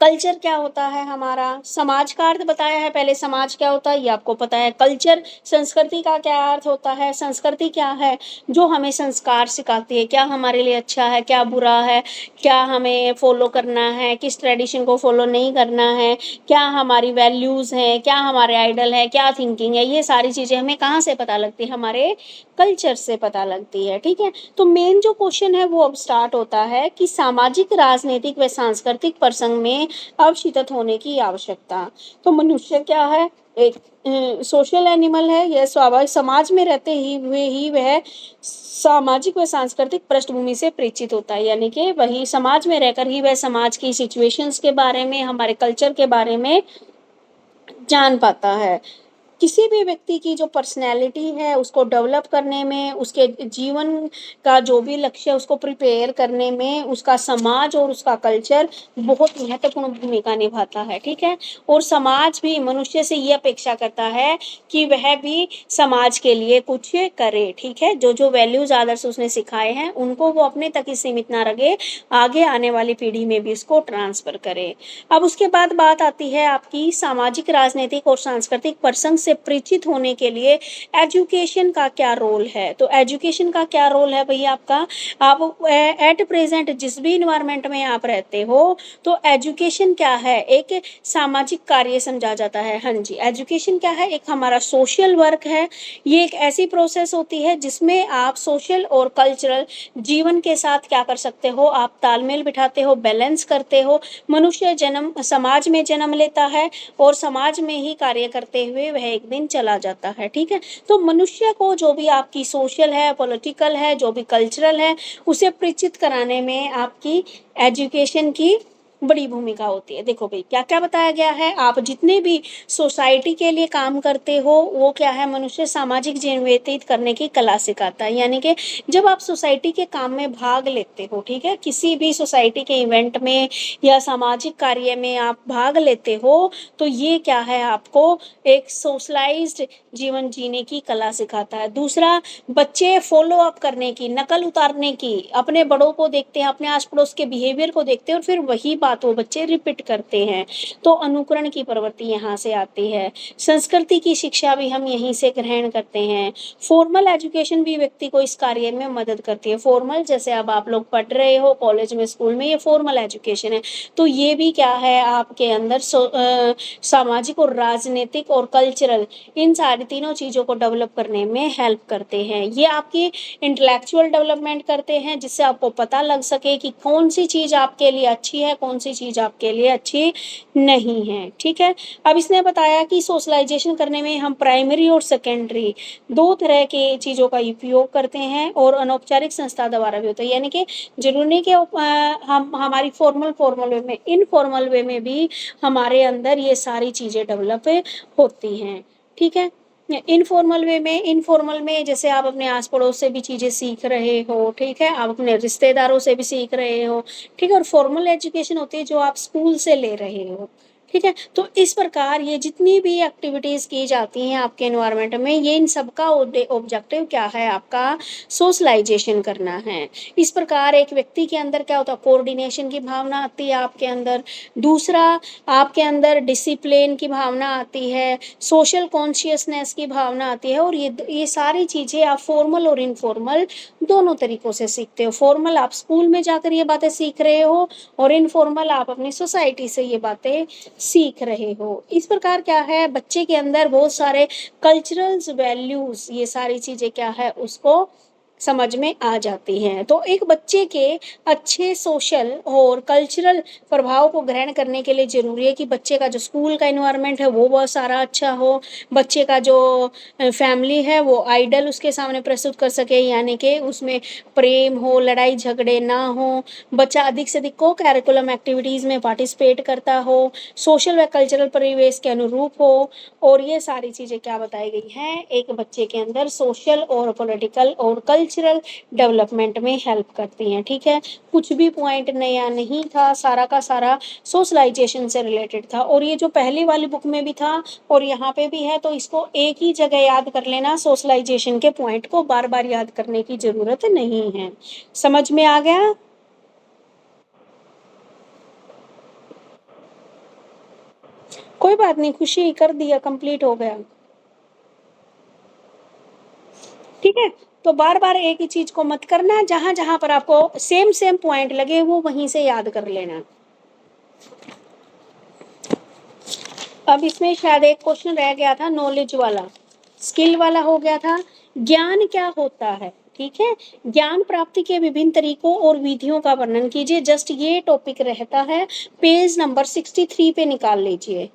कल्चर क्या होता है हमारा, समाज का अर्थ बताया है पहले, समाज क्या होता है ये आपको पता है। कल्चर, संस्कृति का क्या अर्थ होता है, संस्कृति क्या है, जो हमें संस्कार सिखाती है, क्या हमारे लिए अच्छा है, क्या बुरा है, क्या हमें फॉलो करना है, किस ट्रेडिशन को फॉलो नहीं करना है, क्या हमारी वैल्यूज हैं, क्या हमारे आइडल है, क्या थिंकिंग है, ये सारी चीजें हमें कहाँ से पता लगती है, हमारे कल्चर से पता लगती है। ठीक है, तो मेन जो क्वेश्चन है वो अब स्टार्ट होता है कि सामाजिक, राजनीतिक व सांस्कृतिक प्रसंग में अवशित होने की आवश्यकता। तो मनुष्य क्या है, एक सोशल एनिमल है, यह स्वाभाविक समाज में रहते ही हुए ही वह सामाजिक व सांस्कृतिक पृष्ठभूमि से परिचित होता है, यानी कि वही समाज में रहकर ही वह समाज की सिचुएशंस के बारे में, हमारे कल्चर के बारे में जान पाता है। किसी भी व्यक्ति की जो पर्सनैलिटी है उसको डेवलप करने में, उसके जीवन का जो भी लक्ष्य है उसको प्रिपेयर करने में, उसका समाज और उसका कल्चर बहुत महत्वपूर्ण भूमिका निभाता है। ठीक है, और समाज भी मनुष्य से ये अपेक्षा करता है कि वह भी समाज के लिए कुछ करे। ठीक है, जो जो वैल्यूज, आदर्श उसने सिखाए हैं उनको वो अपने तक ही सीमित ना रखे, आगे आने वाली पीढ़ी में भी इसको ट्रांसफर करे। अब उसके बाद बात आती है आपकी सामाजिक, राजनीतिक और सांस्कृतिक प्रसंग से परिचित होने के लिए एजुकेशन का क्या रोल है। तो एजुकेशन का क्या रोल है भैया आपका, आप एट प्रेजेंट जिस भी इन्वायरमेंट में आप रहते हो, तो एजुकेशन क्या है, एक सामाजिक कार्य समझा जाता है। हाँ जी, एजुकेशन क्या है, एक हमारा सोशल वर्क है। ये एक ऐसी प्रोसेस होती है जिसमें आप सोशल और कल्चरल जीवन के साथ क्या कर सकते हो, आप तालमेल बिठाते हो, बैलेंस करते हो। मनुष्य जन्म समाज में जन्म लेता है और समाज में ही कार्य करते हुए वह एक दिन चला जाता है। ठीक है, तो मनुष्य को जो भी आपकी सोशल है, पॉलिटिकल है, जो भी कल्चरल है, उसे परिचित कराने में आपकी एजुकेशन की बड़ी भूमिका होती है। देखो भाई क्या क्या बताया गया है, आप जितने भी सोसाइटी के लिए काम करते हो वो क्या है, मनुष्य सामाजिक जीवन व्यतीत करने की कला सिखाता है। यानी कि जब आप सोसाइटी के काम में भाग लेते हो, ठीक है, किसी भी सोसाइटी के इवेंट में या सामाजिक कार्य में आप भाग लेते हो, तो ये क्या है, आपको एक सोशलाइज्ड जीवन जीने की कला सिखाता है। दूसरा, बच्चे फॉलो अप करने की, नकल उतारने की, अपने बड़ों को देखते हैं, अपने आस पड़ोस के बिहेवियर को देखते हैं और फिर वही बात वो बच्चे रिपीट करते हैं, तो अनुकरण की प्रवृत्ति यहाँ से आती है। संस्कृति की शिक्षा भी हम यहीं से ग्रहण करते हैं। फॉर्मल एजुकेशन भी व्यक्ति को इस कार्य में मदद करती है। फॉर्मल जैसे अब आप लोग पढ़ रहे हो कॉलेज में, स्कूल में, ये फॉर्मल एजुकेशन है। तो ये भी क्या है, आपके अंदर सामाजिक और राजनीतिक और कल्चरल, इन सारी तीनों चीज़ों को डेवलप करने में हेल्प करते हैं। ये आपकी इंटेलेक्चुअल डेवलपमेंट करते हैं, जिससे आपको पता लग सके कि कौन सी चीज़ आपके लिए अच्छी है, कौन सी चीज़ आपके लिए अच्छी नहीं है। ठीक है, अब इसने बताया कि सोशलाइजेशन करने में हम प्राइमरी और सेकेंडरी दो तरह के चीज़ों का उपयोग करते हैं, और अनौपचारिक संस्था द्वारा भी होता है। यानी कि जरूरी नहीं कि हम हमारी फॉर्मल वे में, इनफॉर्मल वे में भी हमारे अंदर ये सारी चीज़ें डेवलप होती हैं। ठीक है, इनफॉर्मल में जैसे आप अपने आस पड़ोस से भी चीज़ें सीख रहे हो, ठीक है, आप अपने रिश्तेदारों से भी सीख रहे हो। ठीक है, और फॉर्मल एजुकेशन होती है जो आप स्कूल से ले रहे हो। ठीक है। तो इस प्रकार ये जितनी भी एक्टिविटीज़ की जाती हैं आपके एनवायरनमेंट में, ये इन सब का ऑब्जेक्टिव क्या है, आपका सोशलाइजेशन करना है। इस प्रकार एक व्यक्ति के अंदर क्या होता है, कोऑर्डिनेशन की भावना आती है आपके अंदर। दूसरा, आपके अंदर डिसिप्लिन की भावना आती है, सोशल कॉन्शियसनेस की भावना आती है। और ये सारी चीज़ें आप फॉर्मल और इनफॉर्मल दोनों तरीकों से सीखते हो। फॉर्मल आप स्कूल में जाकर ये बातें सीख रहे हो, और इनफॉर्मल आप अपनी सोसाइटी से ये बातें सीख रहे हो। इस प्रकार क्या है, बच्चे के अंदर बहुत सारे कल्चरल्स वैल्यूज, ये सारी चीजें क्या है, उसको समझ में आ जाती हैं। तो एक बच्चे के अच्छे सोशल और कल्चरल प्रभाव को ग्रहण करने के लिए ज़रूरी है कि बच्चे का जो स्कूल का एनवायरनमेंट है वो बहुत सारा अच्छा हो, बच्चे का जो फैमिली है वो आइडल उसके सामने प्रस्तुत कर सके, यानी कि उसमें प्रेम हो, लड़ाई झगड़े ना हो, बच्चा अधिक से अधिक को करिकुलम एक्टिविटीज़ में पार्टिसिपेट करता हो, सोशल व कल्चरल परिवेश के अनुरूप हो। और ये सारी चीज़ें क्या बताई गई हैं, एक बच्चे के अंदर सोशल और पॉलिटिकल और कल्चरल डेवलपमेंट में हेल्प करती हैं। ठीक है, कुछ भी पॉइंट नया नहीं था, सारा का सारा सोशलाइजेशन से रिलेटेड था। और ये जो पहली वाली बुक में भी था और यहाँ पे भी है, तो इसको एक ही जगह याद कर लेना, सोशलाइजेशन के पॉइंट को बार बार याद करने की ज़रूरत नहीं है। समझ में आ गया? कोई बात नहीं, खुशी कर दिया, कंप्लीट हो गया। ठीक है, तो बार बार एक ही चीज को मत करना, जहां जहां पर आपको सेम सेम पॉइंट लगे वो वहीं से याद कर लेना। अब इसमें शायद एक क्वेश्चन रह गया था, नॉलेज वाला, स्किल वाला हो गया था। ज्ञान क्या होता है? ठीक है, ज्ञान प्राप्ति के विभिन्न तरीकों और विधियों का वर्णन कीजिए। जस्ट ये टॉपिक रहता है, पेज नंबर 63 पे निकाल लीजिए।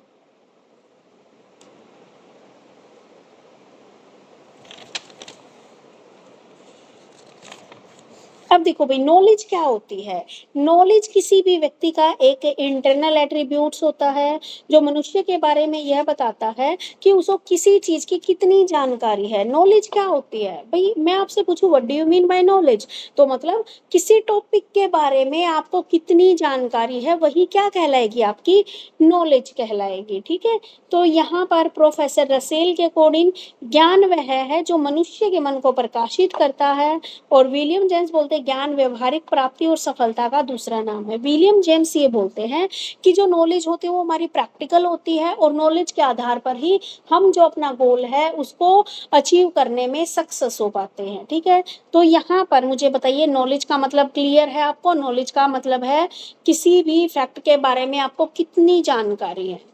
अब देखो भाई, नॉलेज क्या होती है? नॉलेज किसी भी व्यक्ति का एक इंटरनल एट्रीब्यूट्स होता है, जो मनुष्य के बारे में यह बताता है कि उसको किसी चीज की कितनी जानकारी है। नॉलेज क्या होती है भाई? मैं आपसे पूछूं what do you mean by knowledge, तो मतलब किसी टॉपिक के बारे में आपको कितनी जानकारी है, वही क्या कहलाएगी, आपकी नॉलेज कहलाएगी। ठीक है, तो यहाँ पर प्रोफेसर रसेल के अकॉर्डिंग ज्ञान वह है जो मनुष्य के मन को प्रकाशित करता है। और विलियम जेम्स बोलते हैं ज्ञान व्यवहारिक प्राप्ति और सफलता का दूसरा नाम है। विलियम जेम्स ये बोलते हैं कि जो नॉलेज होती है वो हमारी प्रैक्टिकल होती है, और नॉलेज के आधार पर ही हम जो अपना गोल है उसको अचीव करने में सक्सेस हो पाते हैं। ठीक है, तो यहाँ पर मुझे बताइए, नॉलेज का मतलब क्लियर है आपको? नॉलेज का मतलब है किसी भी फैक्ट के बारे में आपको कितनी जानकारी है।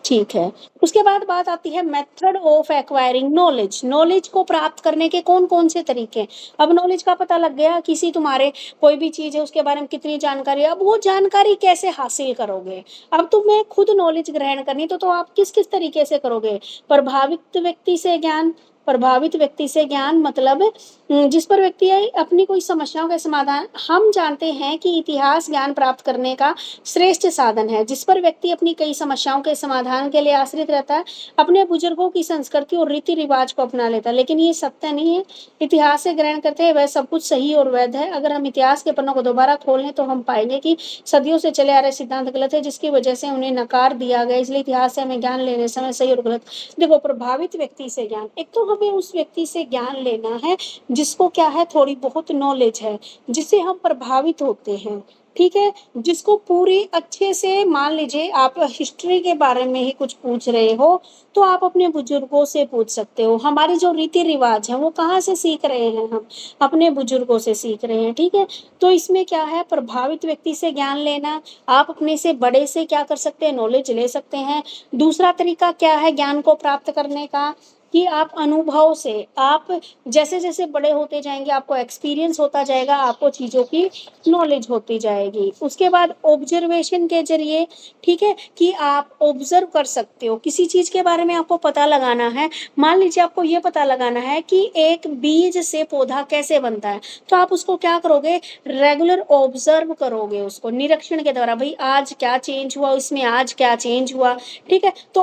ठीक है, उसके बाद बात आती है method of acquiring knowledge. Knowledge को प्राप्त करने के कौन कौन से तरीके हैं? अब नॉलेज का पता लग गया, किसी तुम्हारे कोई भी चीज है उसके बारे में कितनी जानकारी है। अब वो जानकारी कैसे हासिल करोगे? अब तुम्हें खुद नॉलेज ग्रहण करनी, तो आप किस किस तरीके से करोगे? प्रभावित व्यक्ति से ज्ञान। प्रभावित व्यक्ति से ज्ञान मतलब जिस पर व्यक्ति अपनी कोई समस्याओं का समाधान, हम जानते हैं कि इतिहास ज्ञान प्राप्त करने का श्रेष्ठ साधन है। जिस पर व्यक्ति अपनी कई समस्याओं के समाधान के लिए आश्रित रहता है, अपने बुजुर्गों की संस्कृति और रीति रिवाज को अपना लेता है। लेकिन ये सत्य नहीं है, इतिहास से ग्रहण करते हैं वह सब कुछ सही और वैध है। अगर हम इतिहास के पन्नों को दोबारा खोलें तो हम पाएंगे कि सदियों से चले आ रहे सिद्धांत गलत है, जिसकी वजह से उन्हें नकार दिया गया। इसलिए इतिहास से हमें ज्ञान लेने समय सही और गलत। देखो, प्रभावित व्यक्ति से ज्ञान, एक तो हमें उस व्यक्ति से ज्ञान लेना है जिसको क्या है, थोड़ी बहुत नॉलेज है, जिससे हम प्रभावित होते हैं। ठीक है, जिसको पूरी अच्छे से, मान लीजिए आप हिस्ट्री के बारे में ही कुछ पूछ रहे हो तो आप अपने बुजुर्गों से पूछ सकते हो। हमारे जो रीति रिवाज है वो कहाँ से सीख रहे हैं? हम अपने बुजुर्गों से सीख रहे हैं। ठीक है, तो इसमें क्या है, प्रभावित व्यक्ति से ज्ञान लेना। आप अपने से बड़े से क्या कर सकते हैं, नॉलेज ले सकते हैं। दूसरा तरीका क्या है ज्ञान को प्राप्त करने का, कि आप अनुभव से, आप जैसे जैसे बड़े होते जाएंगे आपको एक्सपीरियंस होता जाएगा, आपको चीज़ों की नॉलेज होती जाएगी। उसके बाद ऑब्जर्वेशन के जरिए, ठीक है, कि आप ऑब्जर्व कर सकते हो किसी चीज़ के बारे में, आपको पता लगाना है। मान लीजिए आपको ये पता लगाना है कि एक बीज से पौधा कैसे बनता है, तो आप उसको क्या करोगे, रेगुलर ऑब्जर्व करोगे उसको निरीक्षण के द्वारा। भाई आज क्या चेंज हुआ, इसमें आज क्या चेंज हुआ। ठीक है, तो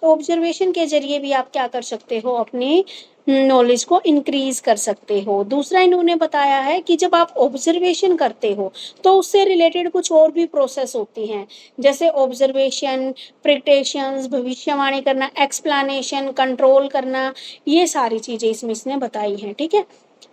ऑब्जर्वेशन के जरिए भी आप क्या कर कर सकते हो, अपनी नॉलेज को इंक्रीज कर सकते हो। दूसरा इन्होंने बताया है कि जब आप ऑब्जर्वेशन करते हो तो उससे रिलेटेड कुछ और भी प्रोसेस होती हैं, जैसे ऑब्जर्वेशन, प्रिडिक्शंस, भविष्यवाणी करना, एक्सप्लेनेशन, कंट्रोल करना, ये सारी चीजें इसमें इसने बताई हैं। ठीक है,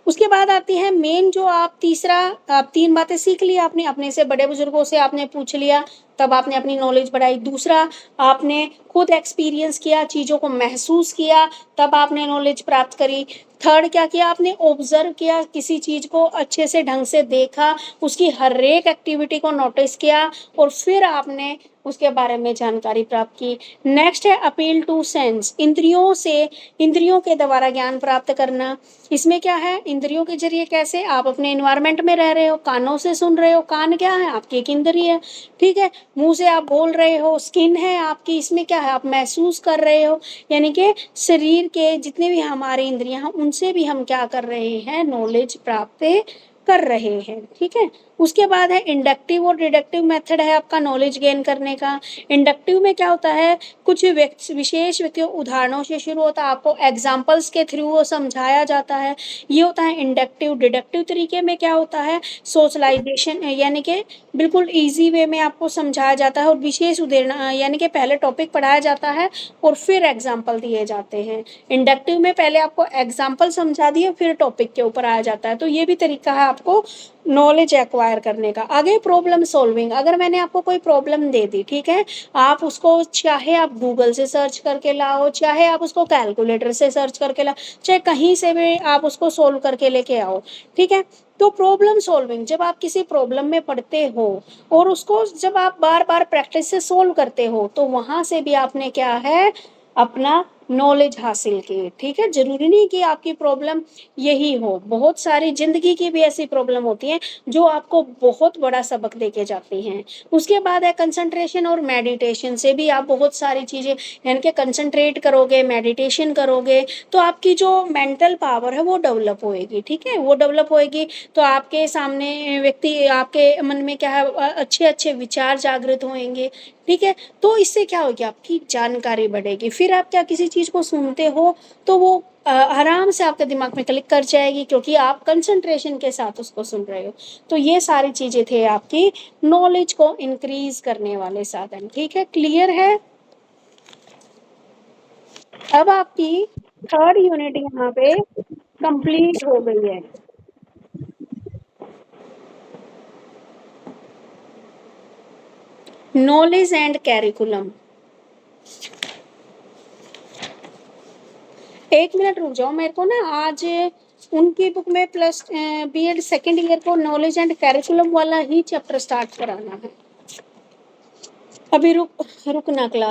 उसके बाद आती है मेन जो आप तीसरा, आप 3 बातें सीख ली आपने, अपने से बड़े बुजुर्गों से आपने पूछ लिया, तब आपने अपनी नॉलेज बढ़ाई। दूसरा, आपने खुद एक्सपीरियंस किया, चीज़ों को महसूस किया, तब आपने नॉलेज प्राप्त करी। थर्ड क्या किया आपने, ऑब्जर्व किया, किसी चीज़ को अच्छे से ढंग से देखा, उसकी हर एक एक्टिविटी को नोटिस किया और फिर आपने उसके बारे में जानकारी प्राप्त की। नेक्स्ट है अपील टू सेंस, इंद्रियों से, इंद्रियों के द्वारा ज्ञान प्राप्त करना। इसमें क्या है, इंद्रियों के जरिए कैसे, आप अपने एनवायरनमेंट में रह रहे हो, कानों से सुन रहे हो, कान क्या है आपकी एक इंद्रिय है। ठीक है, मुंह से आप बोल रहे हो, स्किन है आपकी, इसमें क्या है, आप महसूस कर रहे हो, यानी कि शरीर के जितने भी हमारे इंद्रियां हैं उनसे भी हम क्या कर रहे हैं, नॉलेज प्राप्त कर रहे हैं। ठीक है, उसके बाद है इंडक्टिव और डिडक्टिव मेथड है आपका नॉलेज गेन करने का। इंडक्टिव में क्या होता है, कुछ विशेष व्यक्तियों उदाहरणों से शुरू होता है, आपको एग्जाम्पल्स के थ्रू वो समझाया जाता है, ये होता है इंडक्टिव। डिडक्टिव तरीके में क्या होता है, सोशलाइजेशन, यानी कि बिल्कुल ईजी वे में आपको समझाया जाता है और विशेष उदाहरण, यानी कि पहले टॉपिक पढ़ाया जाता है और फिर एग्जाम्पल दिए जाते हैं। इंडक्टिव में पहले आपको एग्जाम्पल समझा दिए फिर टॉपिक के ऊपर आया जाता है, तो ये भी तरीका है आपको नॉलेज एक्वायर करने का। आगे प्रॉब्लम सॉल्विंग, अगर मैंने आपको कोई प्रॉब्लम दे दी, ठीक है, आप उसको चाहे आप गूगल से सर्च करके लाओ, चाहे आप उसको कैलकुलेटर से सर्च करके लाओ, चाहे कहीं से भी आप उसको सोल्व करके लेके आओ। ठीक है, तो प्रॉब्लम सॉल्विंग, जब आप किसी प्रॉब्लम में पढ़ते हो और उसको जब आप बार बार प्रैक्टिस से सोल्व करते हो तो वहां से भी आपने क्या है, अपना नॉलेज हासिल की। ठीक है, जरूरी नहीं कि आपकी प्रॉब्लम यही हो, बहुत सारी जिंदगी की भी ऐसी प्रॉब्लम होती हैं जो आपको बहुत बड़ा सबक देके जाती हैं। उसके बाद है कंसंट्रेशन और मेडिटेशन से भी आप बहुत सारी चीज़ें, यानी कि कंसंट्रेट करोगे, मेडिटेशन करोगे तो आपकी जो मेंटल पावर है वो डेवलप होएगी। ठीक है, वो डेवलप होएगी तो आपके सामने व्यक्ति, आपके मन में क्या है, अच्छे अच्छे विचार जागृत होंगे। ठीक है, तो इससे क्या होगी, आपकी जानकारी बढ़ेगी, फिर आप क्या किसी चीज़ को सुनते हो तो वो आराम से आपके दिमाग में क्लिक कर जाएगी क्योंकि आप कंसंट्रेशन के साथ उसको सुन रहे हो। तो ये सारी चीज़ें थे आपकी नॉलेज को इंक्रीज करने वाले साधन। ठीक है, क्लियर है। अब आपकी थर्ड यूनिट यहाँ पे कंप्लीट हो गई है। Knowledge and curriculum. एक मिनट रुक जाओ, मेरे को ना आज उनकी बुक में प्लस बीएड सेकेंड ईयर को नॉलेज एंड कैरिकुलम वाला ही चैप्टर स्टार्ट कराना है। अभी रुकना क्लास।